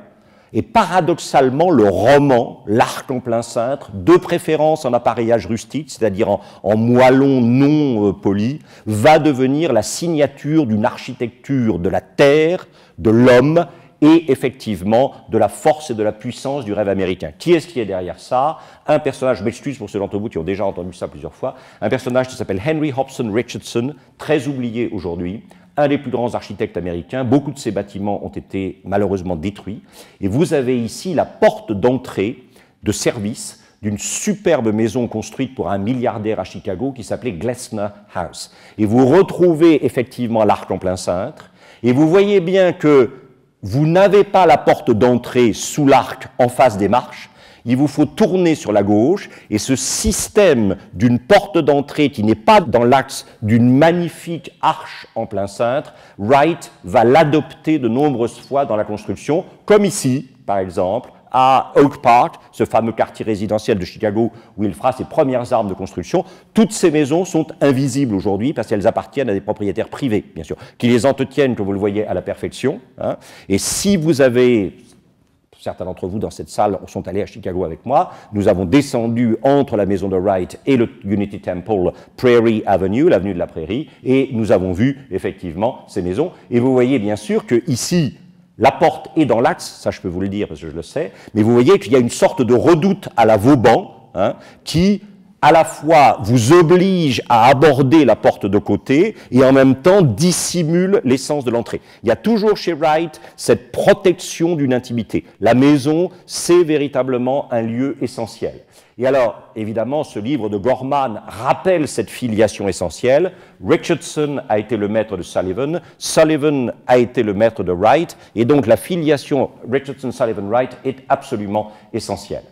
Speaker 1: et paradoxalement, le roman, l'arc en plein cintre, de préférence en appareillage rustique, c'est-à-dire en moellon non poli, va devenir la signature d'une architecture de la terre, de l'homme, et effectivement de la force et de la puissance du rêve américain. Qui est-ce qui est derrière ça? Un personnage, je m'excuse pour ceux d'entre vous qui ont déjà entendu ça plusieurs fois, un personnage qui s'appelle Henry Hobson Richardson, très oublié aujourd'hui, un des plus grands architectes américains. Beaucoup de ces bâtiments ont été malheureusement détruits. Et vous avez ici la porte d'entrée de service d'une superbe maison construite pour un milliardaire à Chicago qui s'appelait Glessner House. Et vous retrouvez effectivement l'arc en plein cintre, et vous voyez bien que vous n'avez pas la porte d'entrée sous l'arc en face des marches, il vous faut tourner sur la gauche, et ce système d'une porte d'entrée qui n'est pas dans l'axe d'une magnifique arche en plein cintre, Wright va l'adopter de nombreuses fois dans la construction, comme ici, par exemple, à Oak Park, ce fameux quartier résidentiel de Chicago où il fera ses premières armes de construction. Toutes ces maisons sont invisibles aujourd'hui parce qu'elles appartiennent à des propriétaires privés, bien sûr, qui les entretiennent, comme vous le voyez, à la perfection. Et si vous avez... Certains d'entre vous dans cette salle sont allés à Chicago avec moi. Nous avons descendu entre la maison de Wright et le Unity Temple, Prairie Avenue, l'avenue de la Prairie, et nous avons vu effectivement ces maisons. Et vous voyez bien sûr que ici, la porte est dans l'axe, ça je peux vous le dire parce que je le sais, mais vous voyez qu'il y a une sorte de redoute à la Vauban qui, à la fois, vous oblige à aborder la porte de côté et en même temps dissimule l'essence de l'entrée. Il y a toujours chez Wright cette protection d'une intimité. La maison, c'est véritablement un lieu essentiel. Et alors, évidemment, ce livre de Gorman rappelle cette filiation essentielle. Richardson a été le maître de Sullivan, Sullivan a été le maître de Wright, et donc la filiation Richardson-Sullivan-Wright est absolument essentielle.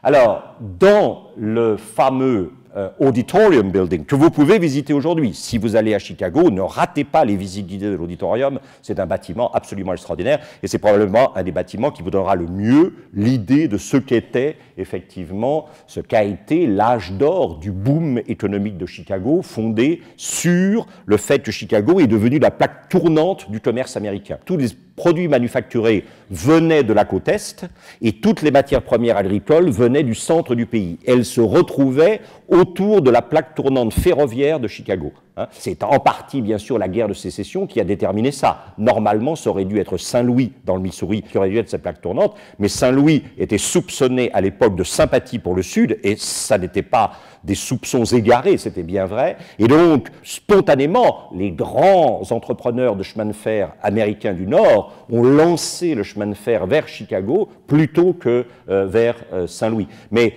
Speaker 1: Alors, dans le fameux Auditorium Building, que vous pouvez visiter aujourd'hui, si vous allez à Chicago, ne ratez pas les visites guidées de l'auditorium, c'est un bâtiment absolument extraordinaire, et c'est probablement un des bâtiments qui vous donnera le mieux l'idée de ce qu'était effectivement, ce qu'a été l'âge d'or du boom économique de Chicago, fondé sur le fait que Chicago est devenu la plaque tournante du commerce américain. Tous les produits manufacturés venaient de la côte Est et toutes les matières premières agricoles venaient du centre du pays. Elles se retrouvaient autour de la plaque tournante ferroviaire de Chicago. C'est en partie, bien sûr, la guerre de sécession qui a déterminé ça. Normalement, ça aurait dû être Saint-Louis, dans le Missouri, qui aurait dû être cette plaque tournante, mais Saint-Louis était soupçonné à l'époque de sympathie pour le Sud, et ça n'était pas des soupçons égarés, c'était bien vrai. Et donc, spontanément, les grands entrepreneurs de chemin de fer américains du Nord ont lancé le chemin de fer vers Chicago plutôt que vers Saint-Louis. Mais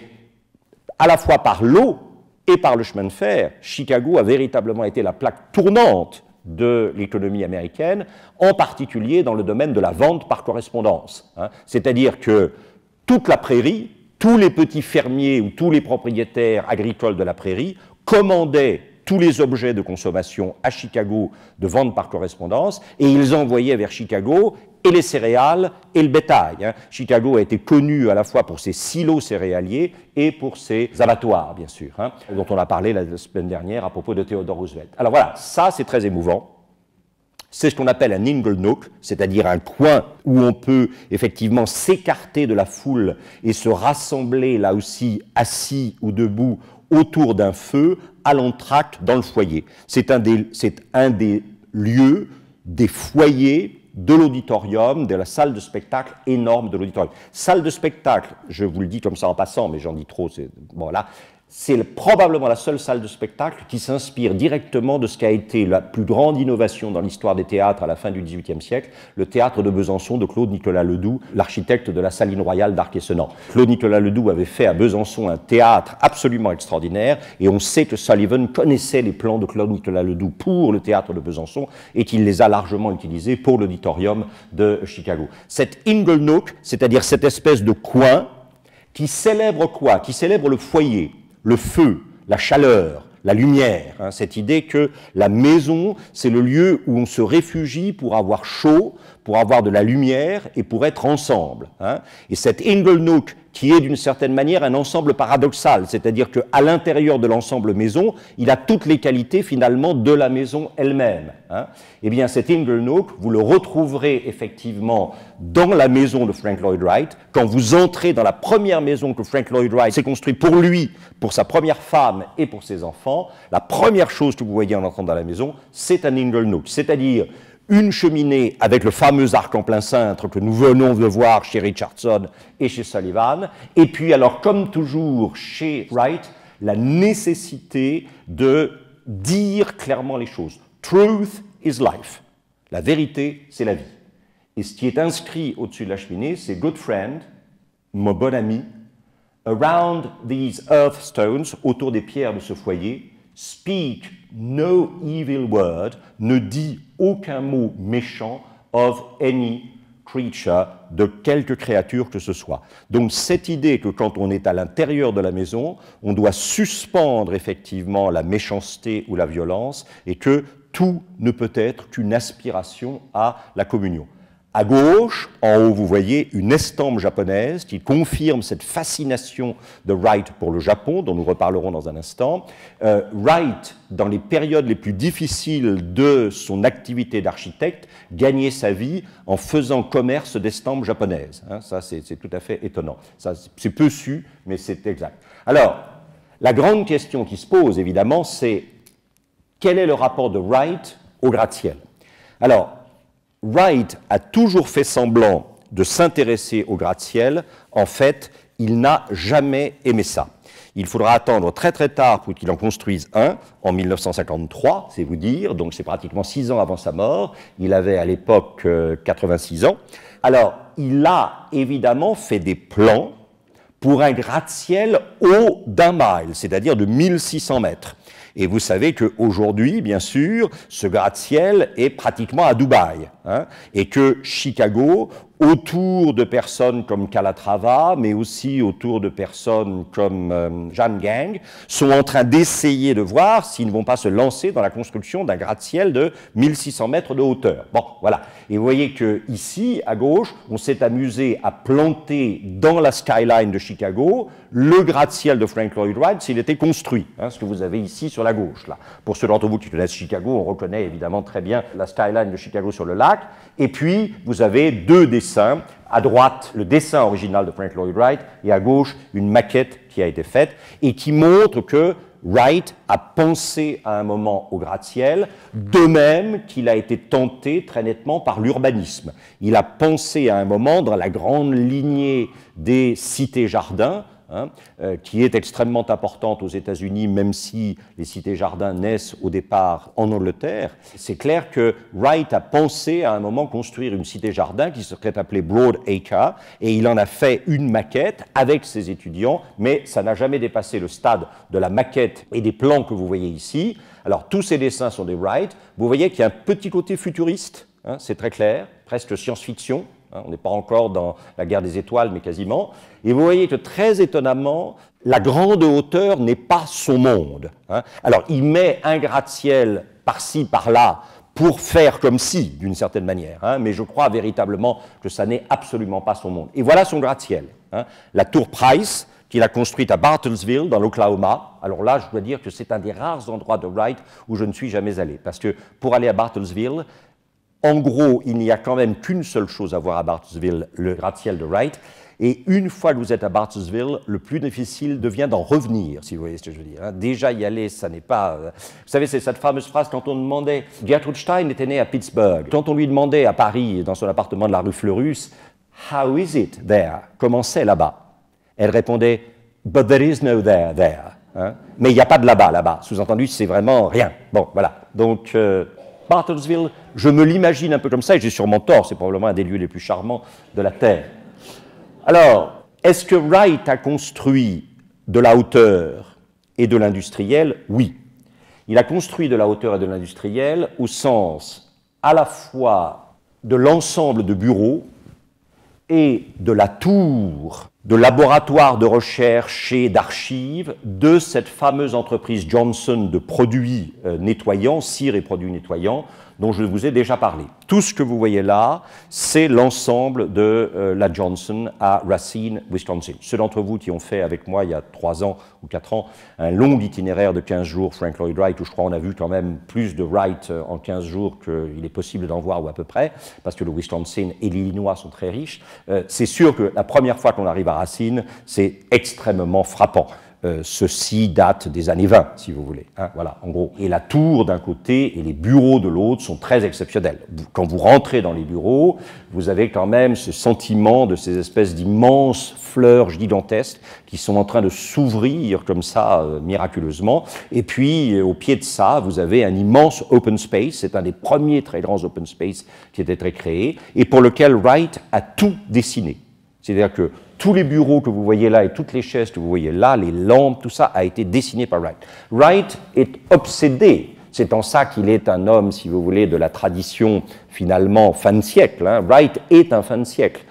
Speaker 1: à la fois par l'eau et par le chemin de fer, Chicago a véritablement été la plaque tournante de l'économie américaine, en particulier dans le domaine de la vente par correspondance. C'est-à-dire que toute la prairie, tous les petits fermiers ou tous les propriétaires agricoles de la prairie commandaient tous les objets de consommation à Chicago de vente par correspondance, et ils envoyaient vers Chicago et les céréales et le bétail. Chicago a été connu à la fois pour ses silos céréaliers et pour ses abattoirs, bien sûr, dont on a parlé la semaine dernière à propos de Theodore Roosevelt. Alors voilà, ça c'est très émouvant. C'est ce qu'on appelle un ingle nook, c'est-à-dire un coin où on peut effectivement s'écarter de la foule et se rassembler là aussi assis ou debout autour d'un feu à l'entracte dans le foyer. C'est un des lieux, des foyers de l'auditorium, de la salle de spectacle énorme de l'auditorium. Salle de spectacle, je vous le dis comme ça en passant, mais j'en dis trop, bon là, c'est probablement la seule salle de spectacle qui s'inspire directement de ce qui a été la plus grande innovation dans l'histoire des théâtres à la fin du XVIIIe siècle, le théâtre de Besançon de Claude-Nicolas Ledoux, l'architecte de la Saline Royale d'Arc-et-Senans. Claude-Nicolas Ledoux avait fait à Besançon un théâtre absolument extraordinaire, et on sait que Sullivan connaissait les plans de Claude-Nicolas Ledoux pour le théâtre de Besançon, et qu'il les a largement utilisés pour l'auditorium de Chicago. Cet Ingle Nook, c'est-à-dire cette espèce de coin, qui célèbre quoi? Qui célèbre le foyer, le feu, la chaleur, la lumière, hein, cette idée que la maison, c'est le lieu où on se réfugie pour avoir chaud, pour avoir de la lumière et pour être ensemble. Hein. Et cet Ingle Nook, qui est d'une certaine manière un ensemble paradoxal, c'est-à-dire qu'à l'intérieur de l'ensemble maison, il a toutes les qualités finalement de la maison elle-même. Hein. Eh bien cet Ingle Nook, vous le retrouverez effectivement dans la maison de Frank Lloyd Wright. Quand vous entrez dans la première maison que Frank Lloyd Wright s'est construite pour lui, pour sa première femme et pour ses enfants, la première chose que vous voyez en entrant dans la maison, c'est un Ingle Nook, c'est-à-dire une cheminée avec le fameux arc en plein cintre que nous venons de voir chez Richardson et chez Sullivan, et puis alors comme toujours chez Wright, la nécessité de dire clairement les choses. Truth is life. La vérité, c'est la vie. Et ce qui est inscrit au-dessus de la cheminée, c'est Good friend, mon bon ami, around these earth stones, autour des pierres de ce foyer, speak no evil word, ne dit aucun mot méchant of any creature, de quelque créature que ce soit. Donc cette idée que quand on est à l'intérieur de la maison, on doit suspendre effectivement la méchanceté ou la violence et que tout ne peut être qu'une aspiration à la communion. À gauche, en haut, vous voyez une estampe japonaise qui confirme cette fascination de Wright pour le Japon, dont nous reparlerons dans un instant. Wright, dans les périodes les plus difficiles de son activité d'architecte, gagnait sa vie en faisant commerce d'estampes japonaises. Hein, ça, c'est tout à fait étonnant. C'est peu su, mais c'est exact. Alors, la grande question qui se pose, évidemment, c'est quel est le rapport de Wright au gratte-ciel? Alors, Wright a toujours fait semblant de s'intéresser au gratte-ciel. En fait, il n'a jamais aimé ça. Il faudra attendre très très tard pour qu'il en construise un, en 1953, c'est vous dire, donc c'est pratiquement 6 ans avant sa mort. Il avait à l'époque 86 ans. Alors, il a évidemment fait des plans pour un gratte-ciel haut d'1 mile, c'est-à-dire de 1600 mètres. Et vous savez qu'aujourd'hui, bien sûr, ce gratte-ciel est pratiquement à Dubaï, hein, et que Chicago, autour de personnes comme Calatrava, mais aussi autour de personnes comme Jeanne Gang, sont en train d'essayer de voir s'ils ne vont pas se lancer dans la construction d'un gratte-ciel de 1600 mètres de hauteur. Bon, voilà. Et vous voyez qu'ici, à gauche, on s'est amusé à planter dans la skyline de Chicago le gratte-ciel de Frank Lloyd Wright s'il était construit, hein, ce que vous avez ici sur la gauche. Là. Pour ceux d'entre vous qui connaissent Chicago, on reconnaît évidemment très bien la skyline de Chicago sur le lac. Et puis, vous avez 2 dessins. À droite, le dessin original de Frank Lloyd Wright, et à gauche, une maquette qui a été faite, et qui montre que Wright a pensé à un moment au gratte-ciel, de même qu'il a été tenté très nettement par l'urbanisme. Il a pensé à un moment dans la grande lignée des cités-jardins, hein, qui est extrêmement importante aux États-Unis, même si les cités-jardins naissent au départ en Angleterre. C'est clair que Wright a pensé à un moment construire une cité-jardin qui serait appelée Broad Acre, et il en a fait une maquette avec ses étudiants, mais ça n'a jamais dépassé le stade de la maquette et des plans que vous voyez ici. Alors tous ces dessins sont des Wright. Vous voyez qu'il y a un petit côté futuriste, hein, c'est très clair, presque science-fiction. On n'est pas encore dans la guerre des étoiles, mais quasiment. Et vous voyez que très étonnamment, la grande hauteur n'est pas son monde. Hein. Alors, il met un gratte-ciel par-ci, par-là, pour faire comme si, d'une certaine manière. Hein, mais je crois véritablement que ça n'est absolument pas son monde. Et voilà son gratte-ciel. Hein. La tour Price, qu'il a construite à Bartlesville, dans l'Oklahoma. Alors là, je dois dire que c'est un des rares endroits de Wright où je ne suis jamais allé. Parce que pour aller à Bartlesville, en gros, il n'y a quand même qu'une seule chose à voir à Bartlesville, le gratte-ciel de Wright. Et une fois que vous êtes à Bartlesville, le plus difficile devient d'en revenir, si vous voyez ce que je veux dire. Déjà y aller, ça n'est pas... Vous savez, c'est cette fameuse phrase quand on demandait... Gertrude Stein était née à Pittsburgh. Quand on lui demandait à Paris, dans son appartement de la rue Fleurus, « How is it there ?» Comment c'est là-bas? Elle répondait « But there is no there there ». hein. Mais il n'y a pas de là-bas. Sous-entendu, c'est vraiment rien. Bon, voilà. Donc, Bartlesville, je me l'imagine un peu comme ça, et j'ai sûrement tort, c'est probablement un des lieux les plus charmants de la Terre. Alors, est-ce que Wright a construit de la hauteur et de l'industriel? Oui. Il a construit de la hauteur et de l'industriel au sens à la fois de l'ensemble de bureaux et de la tour de laboratoire de recherche et d'archives de cette fameuse entreprise Johnson de produits nettoyants, cire et produits nettoyants, dont je vous ai déjà parlé. Tout ce que vous voyez là, c'est l'ensemble de la Johnson à Racine, Wisconsin. Ceux d'entre vous qui ont fait avec moi il y a 3 ans ou 4 ans un long itinéraire de 15 jours, Frank Lloyd Wright, où je crois on a vu quand même plus de Wright en 15 jours qu'il est possible d'en voir ou à peu près, parce que le Wisconsin et l'Illinois sont très riches. C'est sûr que la première fois qu'on arrive à Racine, c'est extrêmement frappant. Ceci date des années 20, si vous voulez. Hein, voilà, en gros. Et la tour d'un côté et les bureaux de l'autre sont très exceptionnels. Quand vous rentrez dans les bureaux, vous avez quand même ce sentiment de ces espèces d'immenses fleurs gigantesques qui sont en train de s'ouvrir comme ça, miraculeusement. Et puis, au pied de ça, vous avez un immense open space. C'est un des premiers très grands open space qui était très créé et pour lequel Wright a tout dessiné. C'est-à-dire que tous les bureaux que vous voyez là et toutes les chaises que vous voyez là, les lampes, tout ça a été dessiné par Wright. Wright est obsédé. C'est en ça qu'il est un homme, si vous voulez, de la tradition finalement fin de siècle. Hein. Wright est un fin de siècle,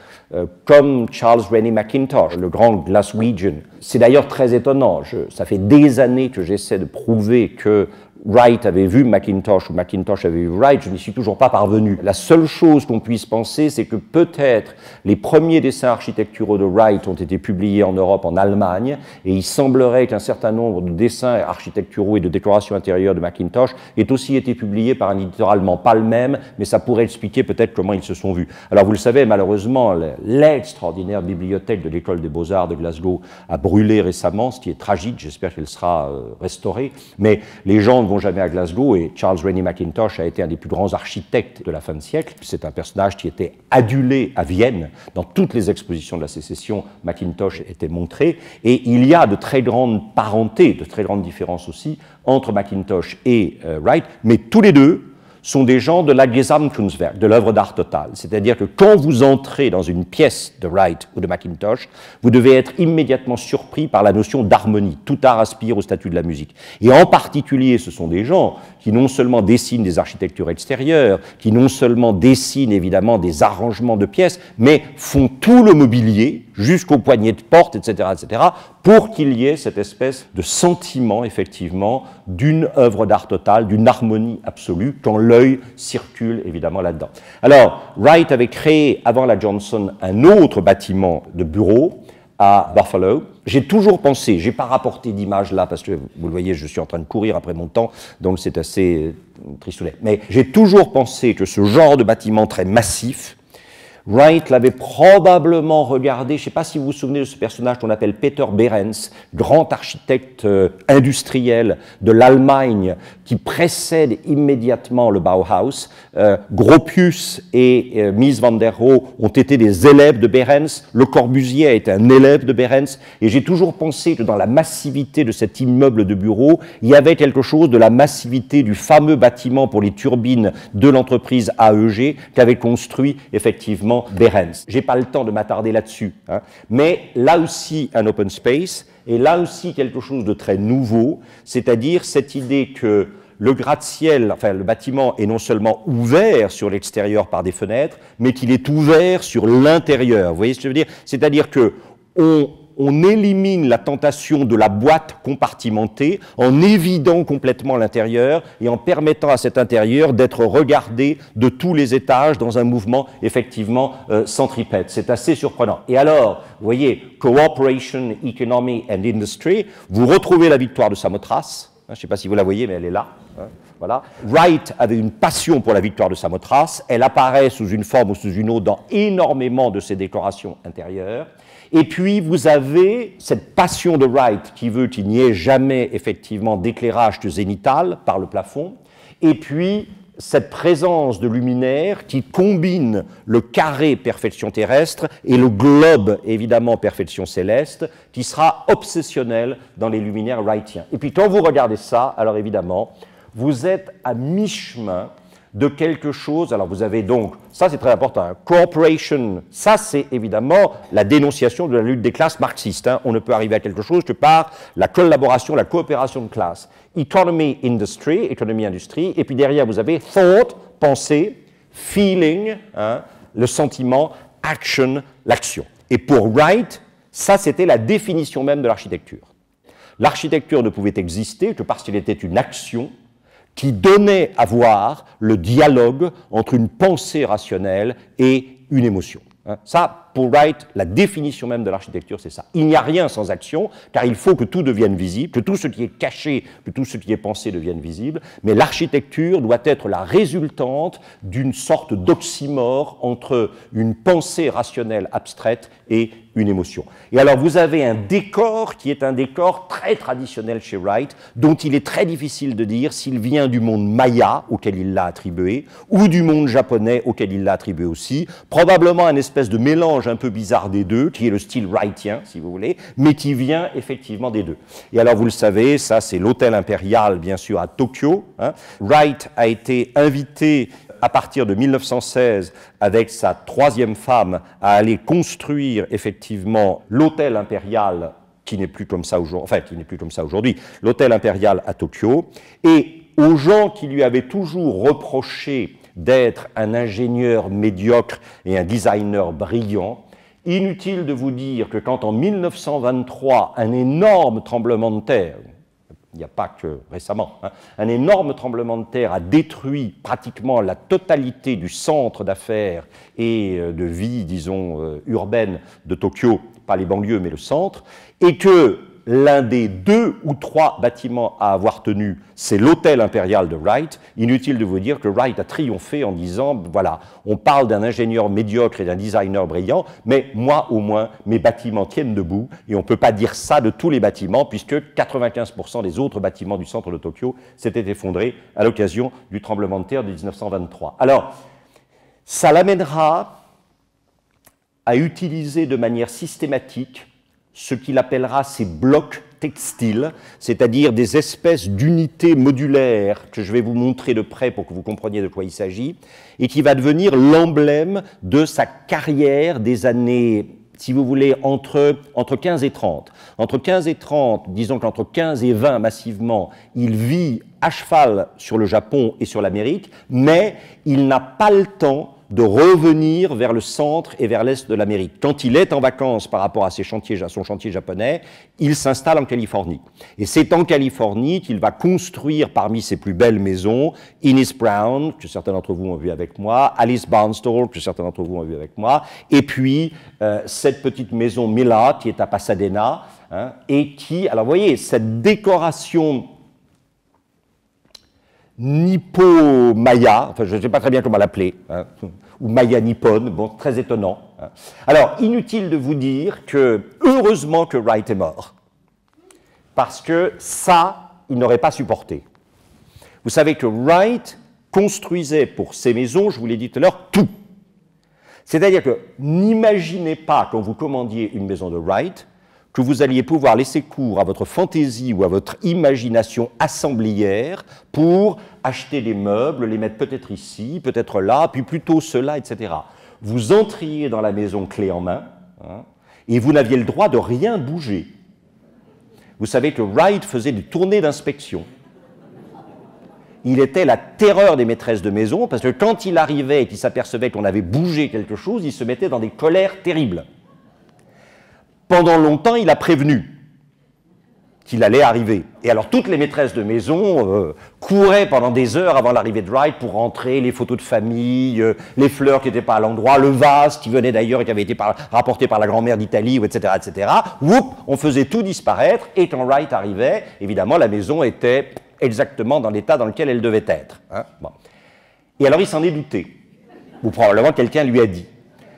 Speaker 1: comme Charles Rennie Mackintosh, le grand Glaswegian. C'est d'ailleurs très étonnant. Ça fait des années que j'essaie de prouver que Wright avait vu Mackintosh ou Mackintosh avait vu Wright, je n'y suis toujours pas parvenu. La seule chose qu'on puisse penser, c'est que peut-être les premiers dessins architecturaux de Wright ont été publiés en Europe, en Allemagne, et il semblerait qu'un certain nombre de dessins architecturaux et de décorations intérieures de Mackintosh aient aussi été publiés par un éditeur allemand. Pas le même, mais ça pourrait expliquer peut-être comment ils se sont vus. Alors vous le savez, malheureusement, l'extraordinaire bibliothèque de l'École des Beaux-Arts de Glasgow a brûlé récemment, ce qui est tragique, j'espère qu'elle sera restaurée, mais les gens ne vont jamais à Glasgow et Charles Rennie Mackintosh a été un des plus grands architectes de la fin de siècle. C'est un personnage qui était adulé à Vienne. Dans toutes les expositions de la Sécession, Mackintosh était montré et il y a de très grandes parentés, de très grandes différences aussi entre Mackintosh et Wright, mais tous les deux sont des gens de la Gesamtkunstwerk, de l'œuvre d'art totale. C'est-à-dire que quand vous entrez dans une pièce de Wright ou de Mackintosh, vous devez être immédiatement surpris par la notion d'harmonie. Tout art aspire au statut de la musique. Et en particulier, ce sont des gens qui non seulement dessinent des architectures extérieures, qui non seulement dessinent évidemment des arrangements de pièces, mais font tout le mobilier, jusqu'aux poignées de porte, etc., pour qu'il y ait cette espèce de sentiment, effectivement, d'une œuvre d'art totale, d'une harmonie absolue, quand l'œil circule, évidemment, là-dedans. Alors, Wright avait créé, avant la Johnson, un autre bâtiment de bureau à Buffalo. J'ai toujours pensé, je n'ai pas rapporté d'image là, parce que, vous le voyez, je suis en train de courir après mon temps, donc c'est assez tristounet. Mais j'ai toujours pensé que ce genre de bâtiment très massif, Wright l'avait probablement regardé, je ne sais pas si vous vous souvenez de ce personnage qu'on appelle Peter Behrens, grand architecte industriel de l'Allemagne qui précède immédiatement le Bauhaus. Gropius et Mies van der Rohe ont été des élèves de Behrens, Le Corbusier a été un élève de Behrens, et j'ai toujours pensé que dans la massivité de cet immeuble de bureau, il y avait quelque chose de la massivité du fameux bâtiment pour les turbines de l'entreprise AEG qu'avait construit effectivement Behrens. Je n'ai pas le temps de m'attarder là-dessus, hein. Mais là aussi un open space, et là aussi quelque chose de très nouveau, c'est-à-dire cette idée que le gratte-ciel, enfin le bâtiment est non seulement ouvert sur l'extérieur par des fenêtres, mais qu'il est ouvert sur l'intérieur. Vous voyez ce que je veux dire? C'est-à-dire que on élimine la tentation de la boîte compartimentée en évidant complètement l'intérieur et en permettant à cet intérieur d'être regardé de tous les étages dans un mouvement effectivement centripète. C'est assez surprenant. Et alors, vous voyez, Cooperation, Economy and Industry, vous retrouvez la victoire de Samothrace. Je ne sais pas si vous la voyez, mais elle est là. Voilà. Wright avait une passion pour la victoire de Samothrace. Elle apparaît sous une forme ou sous une autre dans énormément de ses décorations intérieures. Et puis, vous avez cette passion de Wright qui veut qu'il n'y ait jamais, effectivement, d'éclairage zénital par le plafond. Et puis, cette présence de luminaire qui combine le carré perfection terrestre et le globe, évidemment, perfection céleste, qui sera obsessionnel dans les luminaires wrightiens. Et puis quand vous regardez ça, alors évidemment, vous êtes à mi-chemin de quelque chose. Alors vous avez donc, ça c'est très important, hein, cooperation, ça c'est évidemment la dénonciation de la lutte des classes marxistes. Hein. On ne peut arriver à quelque chose que par la collaboration, la coopération de classes. Economy, industry, économie, industrie, et puis derrière vous avez thought, pensée, feeling, hein, le sentiment, action, l'action. Et pour Wright, ça c'était la définition même de l'architecture. L'architecture ne pouvait exister que parce qu'elle était une action qui donnait à voir le dialogue entre une pensée rationnelle et une émotion. Ça, pour Wright, la définition même de l'architecture, c'est ça. Il n'y a rien sans action, car il faut que tout devienne visible, que tout ce qui est caché, que tout ce qui est pensé devienne visible, mais l'architecture doit être la résultante d'une sorte d'oxymore entre une pensée rationnelle abstraite et une émotion. Et alors vous avez un décor qui est un décor très traditionnel chez Wright, dont il est très difficile de dire s'il vient du monde maya, auquel il l'a attribué, ou du monde japonais, auquel il l'a attribué aussi, probablement un espèce de mélange un peu bizarre des deux, qui est le style wrightien, si vous voulez, mais qui vient effectivement des deux. Et alors vous le savez, ça c'est l'hôtel impérial, bien sûr, à Tokyo. Hein. Wright a été invité à partir de 1916, avec sa troisième femme, à aller construire effectivement l'hôtel impérial, qui n'est plus comme ça aujourd'hui, enfin qui n'est plus comme ça aujourd'hui, l'hôtel impérial à Tokyo, et aux gens qui lui avaient toujours reproché d'être un ingénieur médiocre et un designer brillant, inutile de vous dire que quand en 1923, un énorme tremblement de terre, il n'y a pas que récemment, hein, un énorme tremblement de terre a détruit pratiquement la totalité du centre d'affaires et de vie, disons, urbaine de Tokyo, pas les banlieues, mais le centre, et que l'un des 2 ou 3 bâtiments à avoir tenu, c'est l'hôtel impérial de Wright. Inutile de vous dire que Wright a triomphé en disant, voilà, on parle d'un ingénieur médiocre et d'un designer brillant, mais moi au moins, mes bâtiments tiennent debout, et on ne peut pas dire ça de tous les bâtiments, puisque 95% des autres bâtiments du centre de Tokyo s'étaient effondrés à l'occasion du tremblement de terre de 1923. Alors, ça l'amènera à utiliser de manière systématique ce qu'il appellera ces blocs textiles, c'est-à-dire des espèces d'unités modulaires que je vais vous montrer de près pour que vous compreniez de quoi il s'agit, et qui va devenir l'emblème de sa carrière des années, si vous voulez, entre 15 et 30. Entre 15 et 30, disons qu'entre 15 et 20 massivement, il vit à cheval sur le Japon et sur l'Amérique, mais il n'a pas le temps de revenir vers le centre et vers l'est de l'Amérique. Quand il est en vacances par rapport à son chantier japonais, il s'installe en Californie. Et c'est en Californie qu'il va construire parmi ses plus belles maisons Innis Brown, que certains d'entre vous ont vu avec moi, Alice Barnstable, que certains d'entre vous ont vu avec moi, et puis cette petite maison Mila, qui est à Pasadena, hein, et qui, alors vous voyez, cette décoration nippo-maya, enfin je ne sais pas très bien comment l'appeler, hein, ou maya-nippone, bon, très étonnant. Hein. Alors, inutile de vous dire que, heureusement que Wright est mort, parce que ça, il n'aurait pas supporté. Vous savez que Wright construisait pour ses maisons, je vous l'ai dit tout à l'heure, tout. C'est-à-dire que n'imaginez pas, quand vous commandiez une maison de Wright, que vous alliez pouvoir laisser cours à votre fantaisie ou à votre imagination assemblière pour acheter des meubles, les mettre peut-être ici, peut-être là, puis plutôt cela, etc. Vous entriez dans la maison clé en main, hein, et vous n'aviez le droit de rien bouger. Vous savez que Wright faisait des tournées d'inspection. Il était la terreur des maîtresses de maison, parce que quand il arrivait et qu'il s'apercevait qu'on avait bougé quelque chose, il se mettait dans des colères terribles. Pendant longtemps, il a prévenu qu'il allait arriver. Et alors, toutes les maîtresses de maison couraient pendant des heures avant l'arrivée de Wright pour rentrer, les photos de famille, les fleurs qui n'étaient pas à l'endroit, le vase qui venait d'ailleurs et qui avait été rapporté par la grand-mère d'Italie, etc., etc. Whoop, on faisait tout disparaître, et quand Wright arrivait, évidemment, la maison était exactement dans l'état dans lequel elle devait être. Hein, bon. Et alors, il s'en est douté. Ou probablement quelqu'un lui a dit.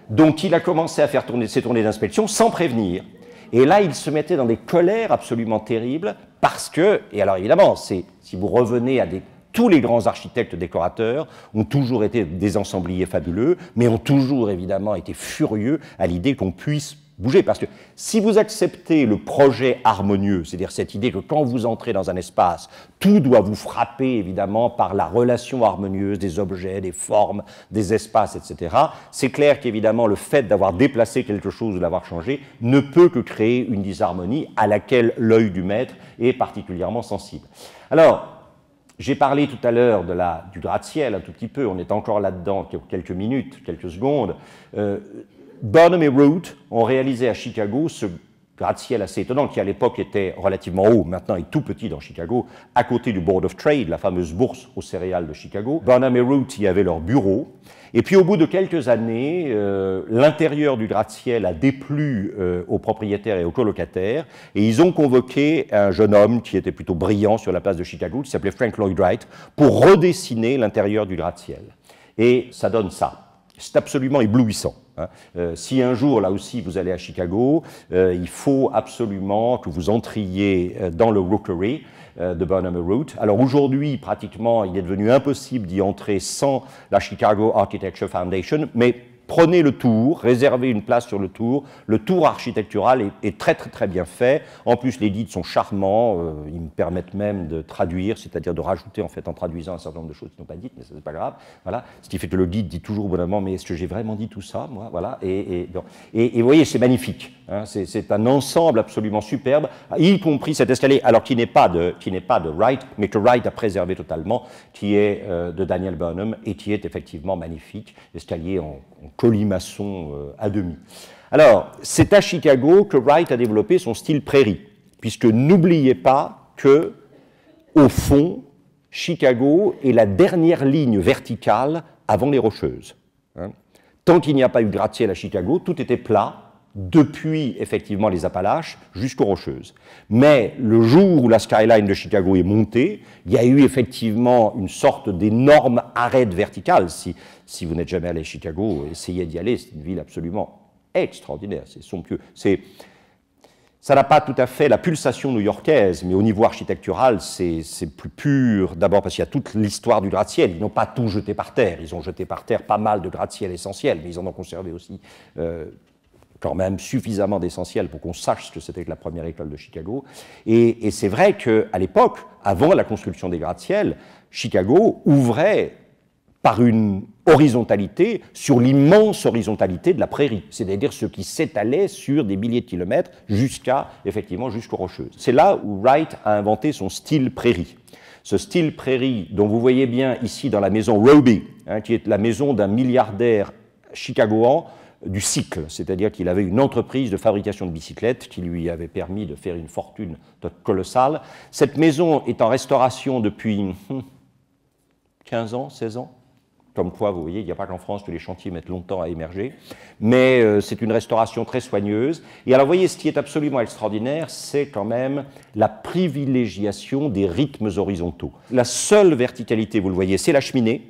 Speaker 1: Donc il a commencé à faire ses tournées d'inspection sans prévenir. Et là, il se mettait dans des colères absolument terribles parce que, et alors évidemment, si vous revenez à des tous les grands architectes décorateurs ont toujours été des ensembliers fabuleux, mais ont toujours évidemment été furieux à l'idée qu'on puisse bouger. Parce que si vous acceptez le projet harmonieux, c'est-à-dire cette idée que quand vous entrez dans un espace, tout doit vous frapper évidemment par la relation harmonieuse des objets, des formes, des espaces, etc., c'est clair qu'évidemment le fait d'avoir déplacé quelque chose ou d'avoir changé ne peut que créer une disharmonie à laquelle l'œil du maître est particulièrement sensible. Alors, j'ai parlé tout à l'heure du gratte-ciel un tout petit peu, on est encore là-dedans quelques minutes, quelques secondes. Burnham et Root ont réalisé à Chicago ce gratte-ciel assez étonnant qui à l'époque était relativement haut, maintenant est tout petit dans Chicago, à côté du Board of Trade, la fameuse bourse aux céréales de Chicago. Burnham et Root y avaient leur bureau, et puis au bout de quelques années, l'intérieur du gratte-ciel a déplu aux propriétaires et aux colocataires, et ils ont convoqué un jeune homme qui était plutôt brillant sur la place de Chicago, qui s'appelait Frank Lloyd Wright, pour redessiner l'intérieur du gratte-ciel. Et ça donne ça. C'est absolument éblouissant. Si un jour, là aussi, vous allez à Chicago, il faut absolument que vous entriez dans le Rookery de Burnham et Root. Alors aujourd'hui, pratiquement, il est devenu impossible d'y entrer sans la Chicago Architecture Foundation, mais prenez le tour, réservez une place sur le tour architectural est très très très bien fait. En plus, les guides sont charmants, ils me permettent même de traduire, c'est-à-dire de rajouter en fait en traduisant un certain nombre de choses qui n'ont pas dites, mais ça c'est pas grave. Voilà. Ce qui fait que le guide dit toujours au bout d'un moment, mais est-ce que j'ai vraiment dit tout ça, moi, voilà. Et vous voyez, c'est magnifique. Hein, c'est un ensemble absolument superbe, y compris cet escalier, alors qui n'est pas de Wright, mais que Wright a préservé totalement, qui est de Daniel Burnham et qui est effectivement magnifique, escalier en colimaçon à demi. Alors, c'est à Chicago que Wright a développé son style prairie, puisque n'oubliez pas que, au fond, Chicago est la dernière ligne verticale avant les Rocheuses. Hein. Tant qu'il n'y a pas eu de gratte-ciel à Chicago, tout était plat, depuis effectivement les Appalaches jusqu'aux Rocheuses. Mais le jour où la skyline de Chicago est montée, il y a eu effectivement une sorte d'énorme arête verticale. Si vous n'êtes jamais allé à Chicago, essayez d'y aller, c'est une ville absolument extraordinaire, c'est somptueux. Ça n'a pas tout à fait la pulsation new-yorkaise, mais au niveau architectural, c'est plus pur. D'abord parce qu'il y a toute l'histoire du gratte-ciel. Ils n'ont pas tout jeté par terre. Ils ont jeté par terre pas mal de gratte-ciel essentiels, mais ils en ont conservé aussi quand même suffisamment d'essentiel pour qu'on sache ce que c'était que la première école de Chicago. Et c'est vrai qu'à l'époque, avant la construction des gratte-ciel, Chicago ouvrait par une horizontalité sur l'immense horizontalité de la prairie, c'est-à-dire ce qui s'étalait sur des milliers de kilomètres effectivement jusqu'aux Rocheuses. C'est là où Wright a inventé son style prairie. Ce style prairie, dont vous voyez bien ici dans la maison Roby, hein, qui est la maison d'un milliardaire chicagoan du cycle, c'est-à-dire qu'il avait une entreprise de fabrication de bicyclettes qui lui avait permis de faire une fortune colossale. Cette maison est en restauration depuis 15 ans, 16 ans. Comme quoi, vous voyez, il n'y a pas qu'en France que les chantiers mettent longtemps à émerger, mais c'est une restauration très soigneuse. Et alors, vous voyez, ce qui est absolument extraordinaire, c'est quand même la privilégiation des rythmes horizontaux. La seule verticalité, vous le voyez, c'est la cheminée,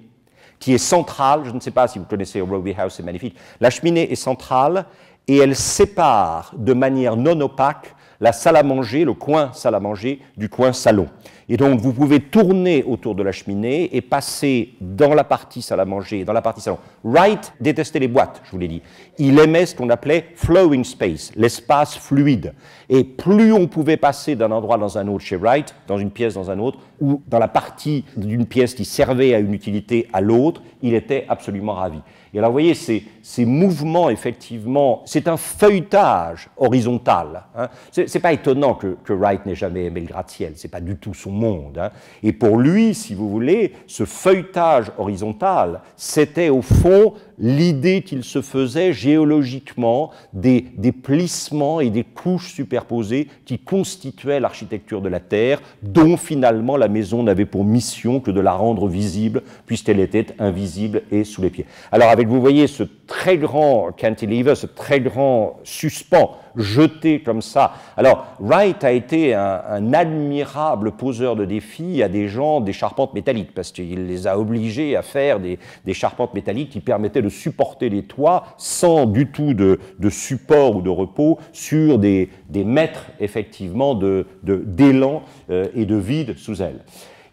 Speaker 1: qui est centrale. Je ne sais pas si vous connaissez Roby House, c'est magnifique. La cheminée est centrale et elle sépare de manière non opaque la salle à manger, le coin salle à manger, du coin salon. Et donc, vous pouvez tourner autour de la cheminée et passer dans la partie salle à manger et dans la partie salon. Wright détestait les boîtes, je vous l'ai dit. Il aimait ce qu'on appelait flowing space, l'espace fluide. Et plus on pouvait passer d'un endroit dans un autre chez Wright, dans une pièce dans un autre, ou dans la partie d'une pièce qui servait à une utilité à l'autre, il était absolument ravi. Et alors, vous voyez, ces mouvements, effectivement, c'est un feuilletage horizontal. Hein. C'est pas étonnant que Wright n'ait jamais aimé le gratte-ciel, c'est pas du tout son monde. Hein. Et pour lui, si vous voulez, ce feuilletage horizontal, c'était au fond l'idée qu'il se faisait géologiquement des plissements et des couches superposées qui constituaient l'architecture de la Terre, dont finalement la maison n'avait pour mission que de la rendre visible, puisqu'elle était invisible et sous les pieds. Alors avec, vous voyez, ce très grand cantilever, ce très grand suspens jeté comme ça. Alors, Wright a été un admirable poseur de défis à des gens des charpentes métalliques, parce qu'il les a obligés à faire des charpentes métalliques qui permettaient de supporter les toits sans du tout de support ou de repos sur des mètres, effectivement, d'élan et de vide sous elle.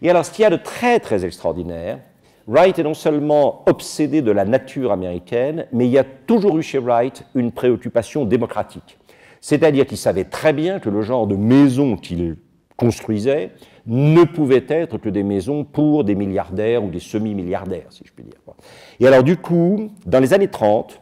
Speaker 1: Et alors, ce qu'il y a de très, très extraordinaire, Wright est non seulement obsédé de la nature américaine, mais il y a toujours eu chez Wright une préoccupation démocratique. C'est-à-dire qu'il savait très bien que le genre de maison qu'il construisait ne pouvait être que des maisons pour des milliardaires ou des semi-milliardaires, si je puis dire. Et alors, du coup, dans les années 30,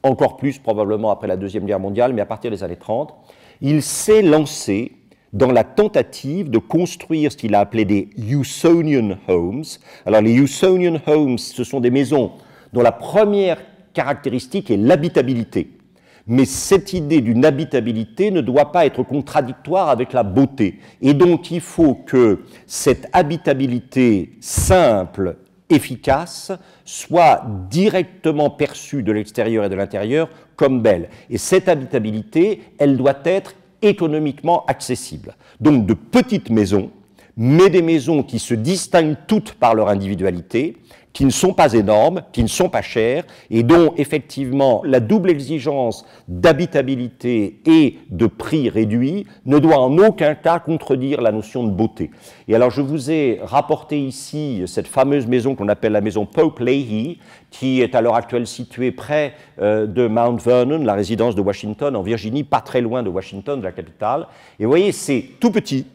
Speaker 1: encore plus probablement après la Deuxième Guerre mondiale, mais à partir des années 30, il s'est lancé dans la tentative de construire ce qu'il a appelé des Usonian Homes. Alors les Usonian Homes, ce sont des maisons dont la première caractéristique est l'habitabilité. Mais cette idée d'une habitabilité ne doit pas être contradictoire avec la beauté. Et donc il faut que cette habitabilité simple, efficace, soit directement perçue de l'extérieur et de l'intérieur comme belle. Et cette habitabilité, elle doit être économiquement accessible. Donc de petites maisons, mais des maisons qui se distinguent toutes par leur individualité, qui ne sont pas énormes, qui ne sont pas chères, et dont effectivement la double exigence d'habitabilité et de prix réduit ne doit en aucun cas contredire la notion de beauté. Et alors je vous ai rapporté ici cette fameuse maison qu'on appelle la maison Pope Leahy, qui est à l'heure actuelle située près de Mount Vernon, la résidence de Washington, en Virginie, pas très loin de Washington, de la capitale. Et vous voyez, c'est tout petit.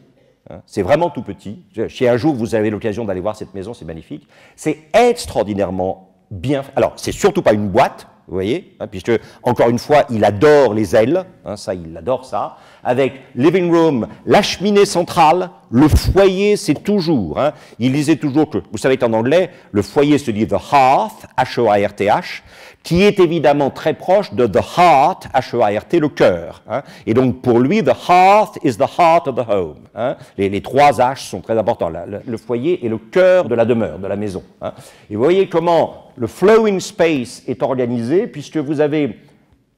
Speaker 1: C'est vraiment tout petit. Si un jour vous avez l'occasion d'aller voir cette maison, c'est magnifique. C'est extraordinairement bien fait. Alors, c'est surtout pas une boîte, vous voyez, puisque, encore une fois, il adore les ailes, ça, il adore ça, avec living room, la cheminée centrale, le foyer, c'est toujours, il disait toujours que, vous savez qu'en anglais, le foyer se dit the hearth, H-E-A-R-T-H, qui est évidemment très proche de the heart, H-E-A-R-T, le cœur. Et donc, pour lui, the hearth is the heart of the home. Les trois H sont très importants. Le foyer est le cœur de la demeure, de la maison. Et vous voyez comment le flowing space est organisé, puisque vous avez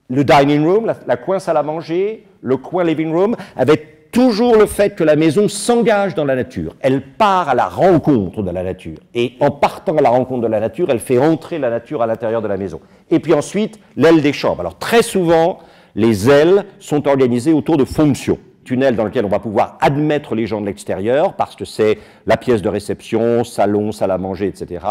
Speaker 1: le dining room, la coin salle à manger, le coin living room, avec toujours le fait que la maison s'engage dans la nature. Elle part à la rencontre de la nature. Et en partant à la rencontre de la nature, elle fait entrer la nature à l'intérieur de la maison. Et puis ensuite, l'aile des chambres. Alors très souvent, les ailes sont organisées autour de fonctions. Tunnel dans lequel on va pouvoir admettre les gens de l'extérieur, parce que c'est la pièce de réception, salon, salle à manger, etc.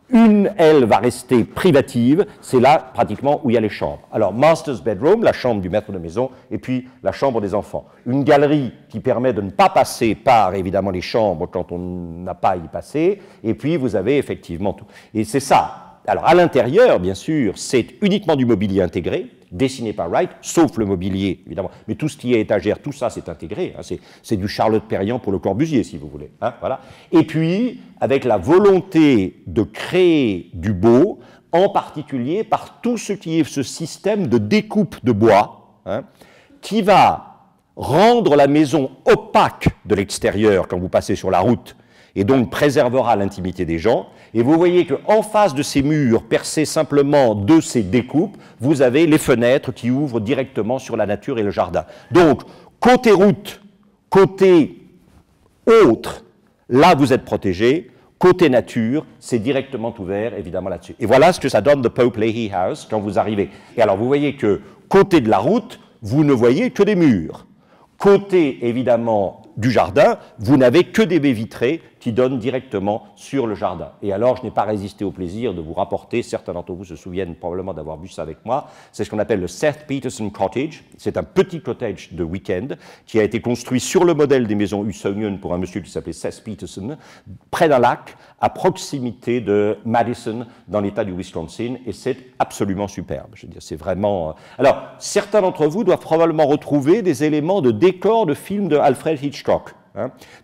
Speaker 1: Une aile va rester privative, c'est là pratiquement où il y a les chambres. Alors, master's bedroom, la chambre du maître de maison, et puis la chambre des enfants. Une galerie qui permet de ne pas passer par, évidemment, les chambres quand on n'a pas à y passer, et puis vous avez effectivement tout. Et c'est ça. Alors, à l'intérieur, bien sûr, c'est uniquement du mobilier intégré, dessiné par Wright, sauf le mobilier, évidemment. Mais tout ce qui est étagère, tout ça, c'est intégré. C'est du Charlotte Perriand pour le Corbusier, si vous voulez. Voilà. Et puis, avec la volonté de créer du beau, en particulier par tout ce qui est ce système de découpe de bois, qui va rendre la maison opaque de l'extérieur quand vous passez sur la route, et donc préservera l'intimité des gens. Et vous voyez qu'en face de ces murs percés simplement de ces découpes, vous avez les fenêtres qui ouvrent directement sur la nature et le jardin. Donc, côté route, côté autre, là vous êtes protégé. Côté nature, c'est directement ouvert, évidemment, là-dessus. Et voilà ce que ça donne de Pope Leahy House quand vous arrivez. Et alors, vous voyez que côté de la route, vous ne voyez que des murs. Côté, évidemment, du jardin, vous n'avez que des baies vitrées qui donnent directement sur le jardin. Et alors, je n'ai pas résisté au plaisir de vous rapporter, certains d'entre vous se souviennent probablement d'avoir vu ça avec moi, c'est ce qu'on appelle le Seth Peterson Cottage. C'est un petit cottage de week-end qui a été construit sur le modèle des maisons Usonian pour un monsieur qui s'appelait Seth Peterson, près d'un lac, à proximité de Madison, dans l'État du Wisconsin, et c'est absolument superbe. Je veux dire, c'est vraiment... Alors, certains d'entre vous doivent probablement retrouver des éléments de décor de films de Alfred Hitchcock.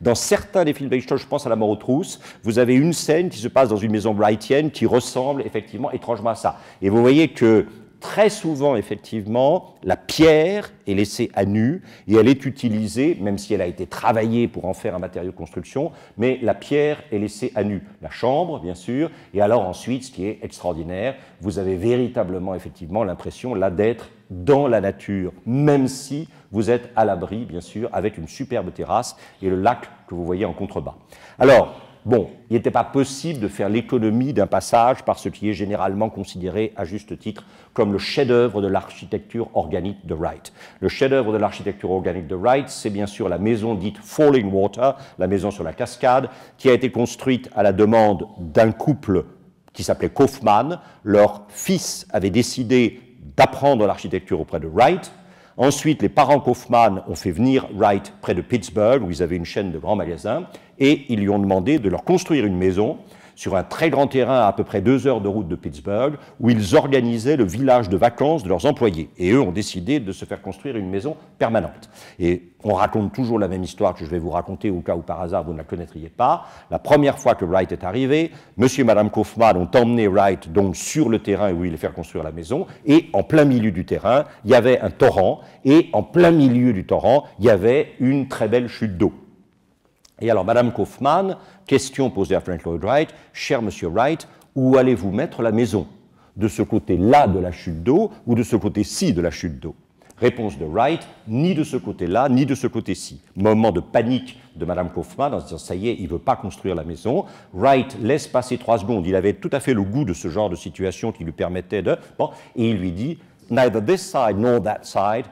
Speaker 1: Dans certains des films de Hitchcock, je pense à La mort aux trousses, vous avez une scène qui se passe dans une maison wrightienne qui ressemble effectivement étrangement à ça. Et vous voyez que très souvent, effectivement, la pierre est laissée à nu et elle est utilisée, même si elle a été travaillée pour en faire un matériau de construction, mais la pierre est laissée à nu. La chambre, bien sûr, et alors ensuite, ce qui est extraordinaire, vous avez véritablement, effectivement, l'impression, là, d'être dans la nature, même si vous êtes à l'abri, bien sûr, avec une superbe terrasse et le lac que vous voyez en contrebas. Alors, bon, il n'était pas possible de faire l'économie d'un passage par ce qui est généralement considéré, à juste titre, comme le chef-d'œuvre de l'architecture organique de Wright. Le chef-d'œuvre de l'architecture organique de Wright, c'est bien sûr la maison dite Falling Water, la maison sur la cascade, qui a été construite à la demande d'un couple qui s'appelait Kaufmann. Leur fils avait décidé d'apprendre l'architecture auprès de Wright. Ensuite, les parents Kaufmann ont fait venir Wright près de Pittsburgh, où ils avaient une chaîne de grands magasins, et ils lui ont demandé de leur construire une maison sur un très grand terrain à peu près 2 heures de route de Pittsburgh, où ils organisaient le village de vacances de leurs employés. Et eux ont décidé de se faire construire une maison permanente. Et on raconte toujours la même histoire que je vais vous raconter au cas où par hasard vous ne la connaîtriez pas. La première fois que Wright est arrivé, monsieur et madame Kaufmann ont emmené Wright donc sur le terrain où il allait faire construire la maison, et en plein milieu du terrain, il y avait un torrent, et en plein milieu du torrent, il y avait une très belle chute d'eau. Et alors, madame Kaufmann, question posée à Frank Lloyd Wright, « Cher monsieur Wright, où allez-vous mettre la maison? De ce côté-là de la chute d'eau ou de ce côté-ci de la chute d'eau ?» Réponse de Wright, ni de ce côté-là, ni de ce côté-ci. Moment de panique de madame Kaufmann en se disant, ça y est, il ne veut pas construire la maison. Wright laisse passer 3 secondes, il avait tout à fait le goût de ce genre de situation qui lui permettait de... Bon, et il lui dit, « Neither this side nor that side,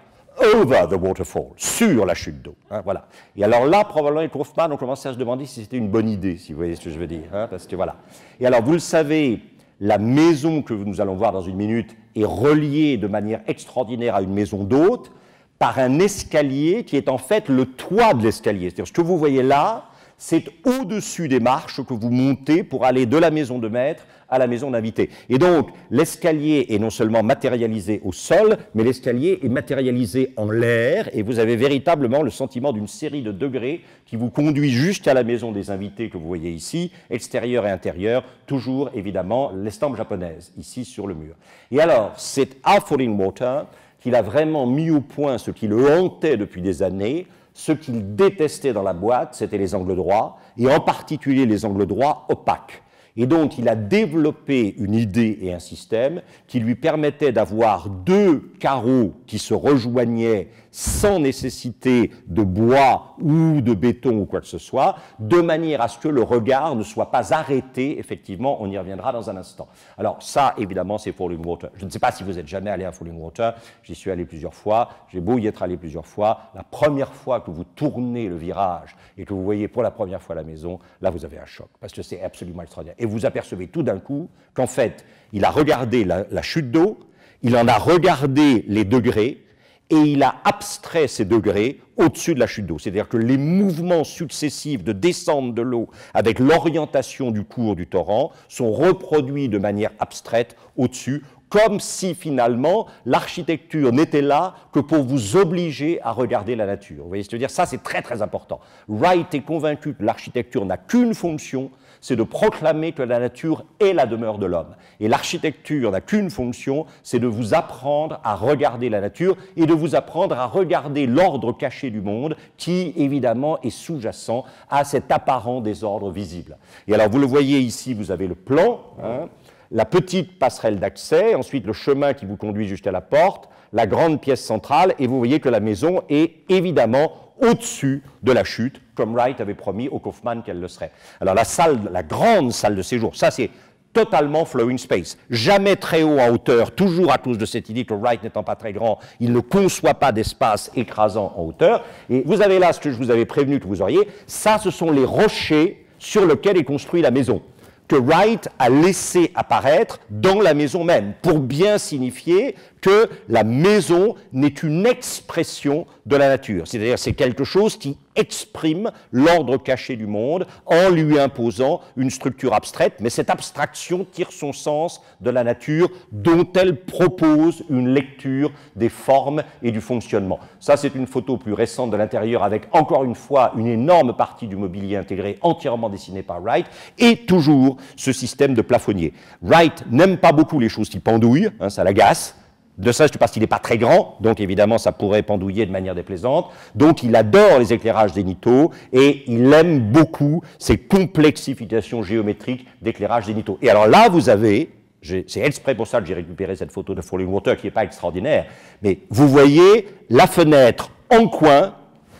Speaker 1: over the waterfall, sur la chute d'eau. Hein, voilà. Et alors là, probablement, les Kaufmann ont commencé à se demander si c'était une bonne idée, si vous voyez ce que je veux dire. Hein, parce que voilà. Et alors, vous le savez, la maison que nous allons voir dans une minute est reliée de manière extraordinaire à une maison d'hôte par un escalier qui est en fait le toit de l'escalier. C'est-à-dire, ce que vous voyez là, c'est au-dessus des marches que vous montez pour aller de la maison de maître à la maison d'invité. Et donc, l'escalier est non seulement matérialisé au sol, mais l'escalier est matérialisé en l'air, et vous avez véritablement le sentiment d'une série de degrés qui vous conduit jusqu'à la maison des invités que vous voyez ici, extérieur et intérieur, toujours évidemment l'estampe japonaise, ici sur le mur. Et alors, c'est à Falling Water qu'il a vraiment mis au point ce qui le hantait depuis des années. Ce qu'il détestait dans la boîte, c'était les angles droits, et en particulier les angles droits opaques. Et donc, il a développé une idée et un système qui lui permettait d'avoir 2 carreaux qui se rejoignaient sans nécessité de bois ou de béton ou quoi que ce soit, de manière à ce que le regard ne soit pas arrêté, effectivement, on y reviendra dans un instant. Alors ça, évidemment, c'est Falling Water. Je ne sais pas si vous êtes jamais allé à Falling Water, j'y suis allé plusieurs fois, j'ai beau y être allé plusieurs fois, la première fois que vous tournez le virage et que vous voyez pour la première fois la maison, là vous avez un choc, parce que c'est absolument extraordinaire. Et vous apercevez tout d'un coup qu'en fait, il a regardé la chute d'eau, il en a regardé les degrés, et il a abstrait ces degrés au-dessus de la chute d'eau. C'est-à-dire que les mouvements successifs de descente de l'eau avec l'orientation du cours du torrent sont reproduits de manière abstraite au-dessus, comme si finalement l'architecture n'était là que pour vous obliger à regarder la nature. Vous voyez ce que je veux dire? Ça, c'est très très important. Wright est convaincu que l'architecture n'a qu'une fonction, c'est de proclamer que la nature est la demeure de l'homme. Et l'architecture n'a qu'une fonction, c'est de vous apprendre à regarder la nature et de vous apprendre à regarder l'ordre caché du monde qui, évidemment, est sous-jacent à cet apparent désordre visible. Et alors, vous le voyez ici, vous avez le plan, hein, la petite passerelle d'accès, ensuite le chemin qui vous conduit jusqu'à la porte, la grande pièce centrale, et vous voyez que la maison est évidemment au-dessus de la chute, comme Wright avait promis au Kaufmann qu'elle le serait. Alors la salle, la grande salle de séjour, ça c'est totalement flowing space, jamais très haut en hauteur, toujours à cause de cette idée que Wright n'étant pas très grand, il ne conçoit pas d'espace écrasant en hauteur. Et vous avez là ce que je vous avais prévenu que vous auriez, ça ce sont les rochers sur lesquels est construite la maison, que Wright a laissé apparaître dans la maison même, pour bien signifier que la maison n'est qu'une expression de la nature. C'est-à-dire c'est quelque chose qui exprime l'ordre caché du monde en lui imposant une structure abstraite, mais cette abstraction tire son sens de la nature dont elle propose une lecture des formes et du fonctionnement. Ça, c'est une photo plus récente de l'intérieur avec, encore une fois, une énorme partie du mobilier intégré entièrement dessiné par Wright et toujours ce système de plafonnier. Wright n'aime pas beaucoup les choses qui pendouillent, hein, ça l'agace. De ça, parce qu'il n'est pas très grand, donc évidemment ça pourrait pendouiller de manière déplaisante. Donc il adore les éclairages zénithaux et il aime beaucoup ces complexifications géométriques d'éclairage zénithaux. Et alors là, vous avez, c'est exprès pour ça que j'ai récupéré cette photo de Falling Water qui n'est pas extraordinaire, mais vous voyez la fenêtre en coin,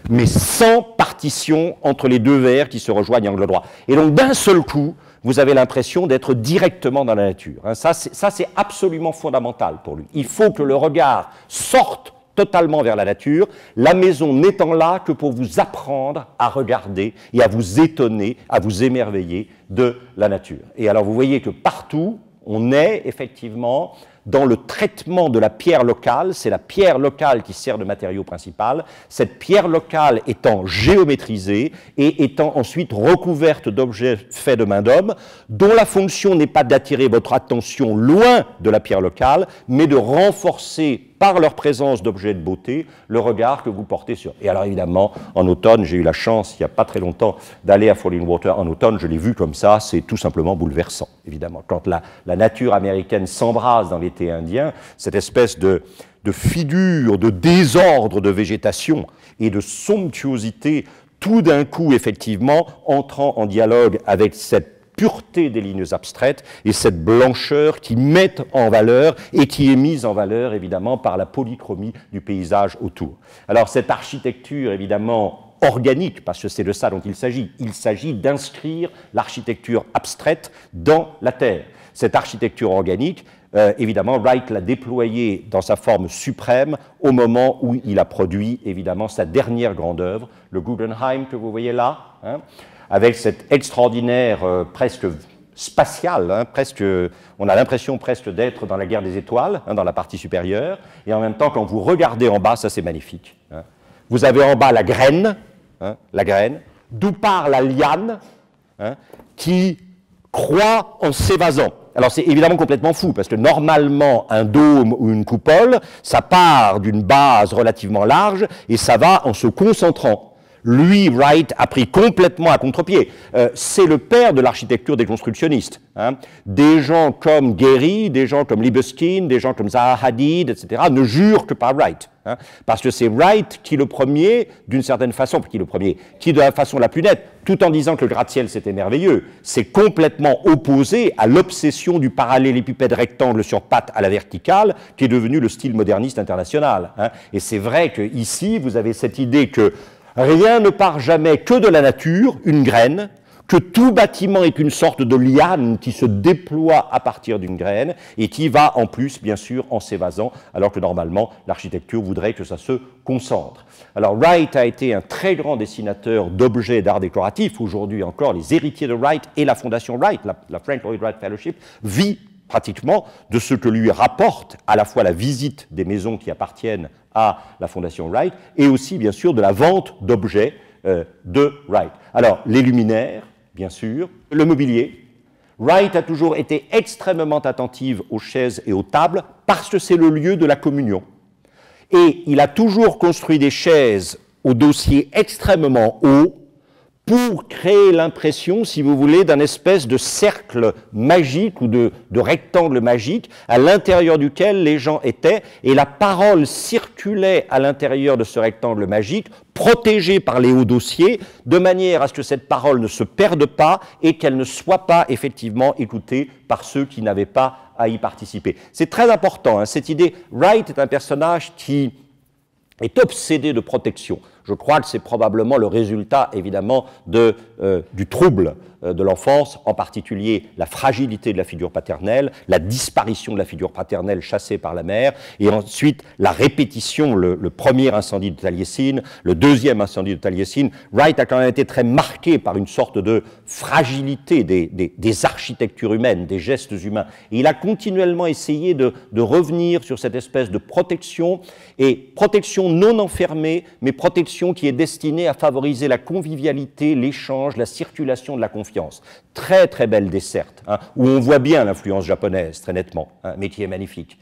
Speaker 1: mais sans partie partition entre les deux verres qui se rejoignent à angle droit. Et donc, d'un seul coup, vous avez l'impression d'être directement dans la nature. Ça, c'est absolument fondamental pour lui. Il faut que le regard sorte totalement vers la nature, la maison n'étant là que pour vous apprendre à regarder et à vous étonner, à vous émerveiller de la nature. Et alors, vous voyez que partout, on est effectivement dans le traitement de la pierre locale, c'est la pierre locale qui sert de matériau principal, cette pierre locale étant géométrisée et étant ensuite recouverte d'objets faits de main d'homme, dont la fonction n'est pas d'attirer votre attention loin de la pierre locale, mais de renforcer par leur présence d'objets de beauté, le regard que vous portez sur. Et alors évidemment, en automne, j'ai eu la chance, il n'y a pas très longtemps, d'aller à Falling Water en automne, je l'ai vu comme ça, c'est tout simplement bouleversant, évidemment. Quand la nature américaine s'embrase dans l'été indien, cette espèce de figure, de désordre de végétation et de somptuosité, tout d'un coup, effectivement, entrant en dialogue avec cette pureté des lignes abstraites et cette blancheur qui met en valeur et qui est mise en valeur évidemment par la polychromie du paysage autour. Alors cette architecture évidemment organique, parce que c'est de ça dont il s'agit d'inscrire l'architecture abstraite dans la Terre. Cette architecture organique, évidemment, Wright l'a déployée dans sa forme suprême au moment où il a produit évidemment sa dernière grande œuvre, le Guggenheim que vous voyez là, avec cette extraordinaire, presque spatiale, on a l'impression presque d'être dans la guerre des étoiles, dans la partie supérieure, et en même temps, quand vous regardez en bas, ça c'est magnifique. Vous avez en bas la graine, d'où part la liane, qui croît en s'évasant. Alors c'est évidemment complètement fou, parce que normalement, un dôme ou une coupole, ça part d'une base relativement large, et ça va en se concentrant. Lui, Wright, a pris complètement à contre-pied. C'est le père de l'architecture des constructionnistes. Des gens comme Gehry, des gens comme Libeskind, des gens comme Zaha Hadid, etc., ne jurent que par Wright. Parce que c'est Wright qui le premier, d'une certaine façon, qui de la façon la plus nette, tout en disant que le gratte-ciel c'était merveilleux, c'est complètement opposé à l'obsession du parallélépipède rectangle sur pattes à la verticale, qui est devenu le style moderniste international. Et c'est vrai qu'ici, vous avez cette idée que rien ne part jamais que de la nature, une graine, que tout bâtiment est une sorte de liane qui se déploie à partir d'une graine et qui va en plus, bien sûr, en s'évasant, alors que normalement, l'architecture voudrait que ça se concentre. Alors, Wright a été un très grand dessinateur d'objets d'art décoratif. Aujourd'hui encore, les héritiers de Wright et la fondation Wright, la Frank Lloyd Wright Fellowship, vit pratiquement de ce que lui rapporte à la fois la visite des maisons qui appartiennent à la Fondation Wright et aussi, bien sûr, de la vente d'objets de Wright. Alors, les luminaires, bien sûr, le mobilier. Wright a toujours été extrêmement attentive aux chaises et aux tables parce que c'est le lieu de la communion. Et il a toujours construit des chaises au dossier extrêmement haut pour créer l'impression, si vous voulez, d'un espèce de cercle magique ou de rectangle magique à l'intérieur duquel les gens étaient, et la parole circulait à l'intérieur de ce rectangle magique, protégée par les hauts dossiers, de manière à ce que cette parole ne se perde pas et qu'elle ne soit pas effectivement écoutée par ceux qui n'avaient pas à y participer. C'est très important, cette idée. Wright est un personnage qui est obsédé de protection. Je crois que c'est probablement le résultat, évidemment, du trouble de l'enfance, en particulier la fragilité de la figure paternelle, la disparition de la figure paternelle chassée par la mère, et ensuite la répétition, le premier incendie de Taliesin, le deuxième incendie de Taliesin. Wright a quand même été très marqué par une sorte de fragilité des architectures humaines, des gestes humains. Et il a continuellement essayé de revenir sur cette espèce de protection, et protection non enfermée, mais protection qui est destinée à favoriser la convivialité, l'échange, la circulation de la confiance. Très très belle desserte, où on voit bien l'influence japonaise, très nettement, mais qui est magnifique.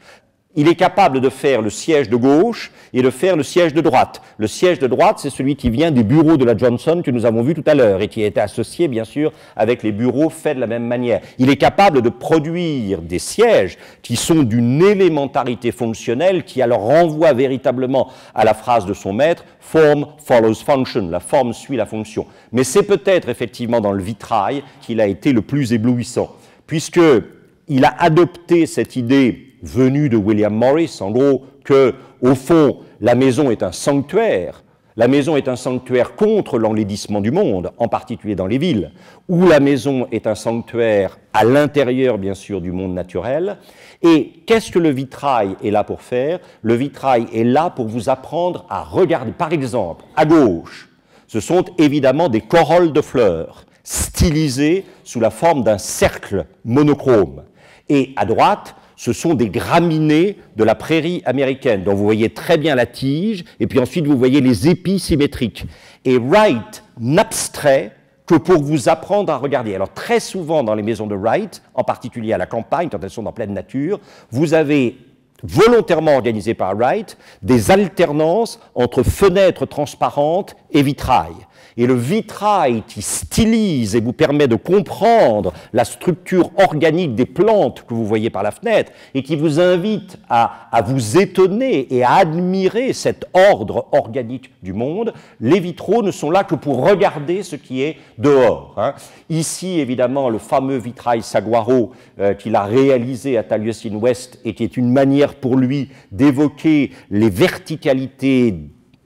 Speaker 1: Il est capable de faire le siège de gauche et de faire le siège de droite. Le siège de droite, c'est celui qui vient des bureaux de la Johnson que nous avons vu tout à l'heure et qui est associé, bien sûr, avec les bureaux faits de la même manière. Il est capable de produire des sièges qui sont d'une élémentarité fonctionnelle qui alors renvoie véritablement à la phrase de son maître « Form follows function », la forme suit la fonction. Mais c'est peut-être effectivement dans le vitrail qu'il a été le plus éblouissant, puisqu'il a adopté cette idée venue de William Morris, en gros, que, au fond, la maison est un sanctuaire, La maison est un sanctuaire contre l'enlaidissement du monde, en particulier dans les villes, ou la maison est un sanctuaire à l'intérieur, bien sûr, du monde naturel. Et qu'est-ce que le vitrail est là pour faire? Le vitrail est là pour vous apprendre à regarder. Par exemple, à gauche, ce sont évidemment des corolles de fleurs, stylisées sous la forme d'un cercle monochrome. Et à droite, ce sont des graminées de la prairie américaine, dont vous voyez très bien la tige, et puis ensuite vous voyez les épis symétriques. Et Wright n'abstrait que pour vous apprendre à regarder. Alors très souvent dans les maisons de Wright, en particulier à la campagne, quand elles sont en pleine nature, vous avez volontairement organisé par Wright des alternances entre fenêtres transparentes et vitrail. Et le vitrail qui stylise et vous permet de comprendre la structure organique des plantes que vous voyez par la fenêtre et qui vous invite à vous étonner et à admirer cet ordre organique du monde, les vitraux ne sont là que pour regarder ce qui est dehors. Hein. Ici, évidemment, le fameux vitrail Saguaro qu'il a réalisé à Taliesin West et qui est une manière pour lui d'évoquer les verticalités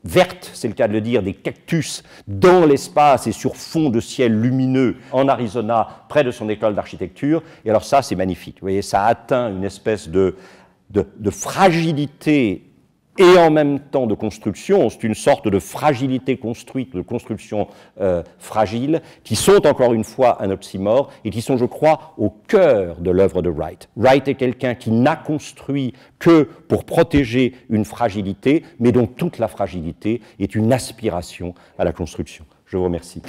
Speaker 1: vertes, c'est le cas de le dire, des cactus dans l'espace et sur fond de ciel lumineux en Arizona, près de son école d'architecture. Et alors ça, c'est magnifique. Vous voyez, ça atteint une espèce de fragilité et en même temps de construction. C'est une sorte de fragilité construite, de construction fragile, qui sont encore une fois un oxymore et qui sont, je crois, au cœur de l'œuvre de Wright. Wright est quelqu'un qui n'a construit que pour protéger une fragilité, mais dont toute la fragilité est une aspiration à la construction. Je vous remercie.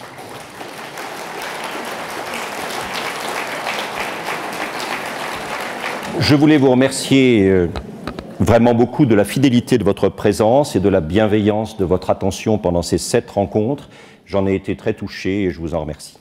Speaker 1: Je voulais vous remercier vraiment beaucoup de la fidélité de votre présence et de la bienveillance de votre attention pendant ces 7 rencontres. J'en ai été très touché et je vous en remercie.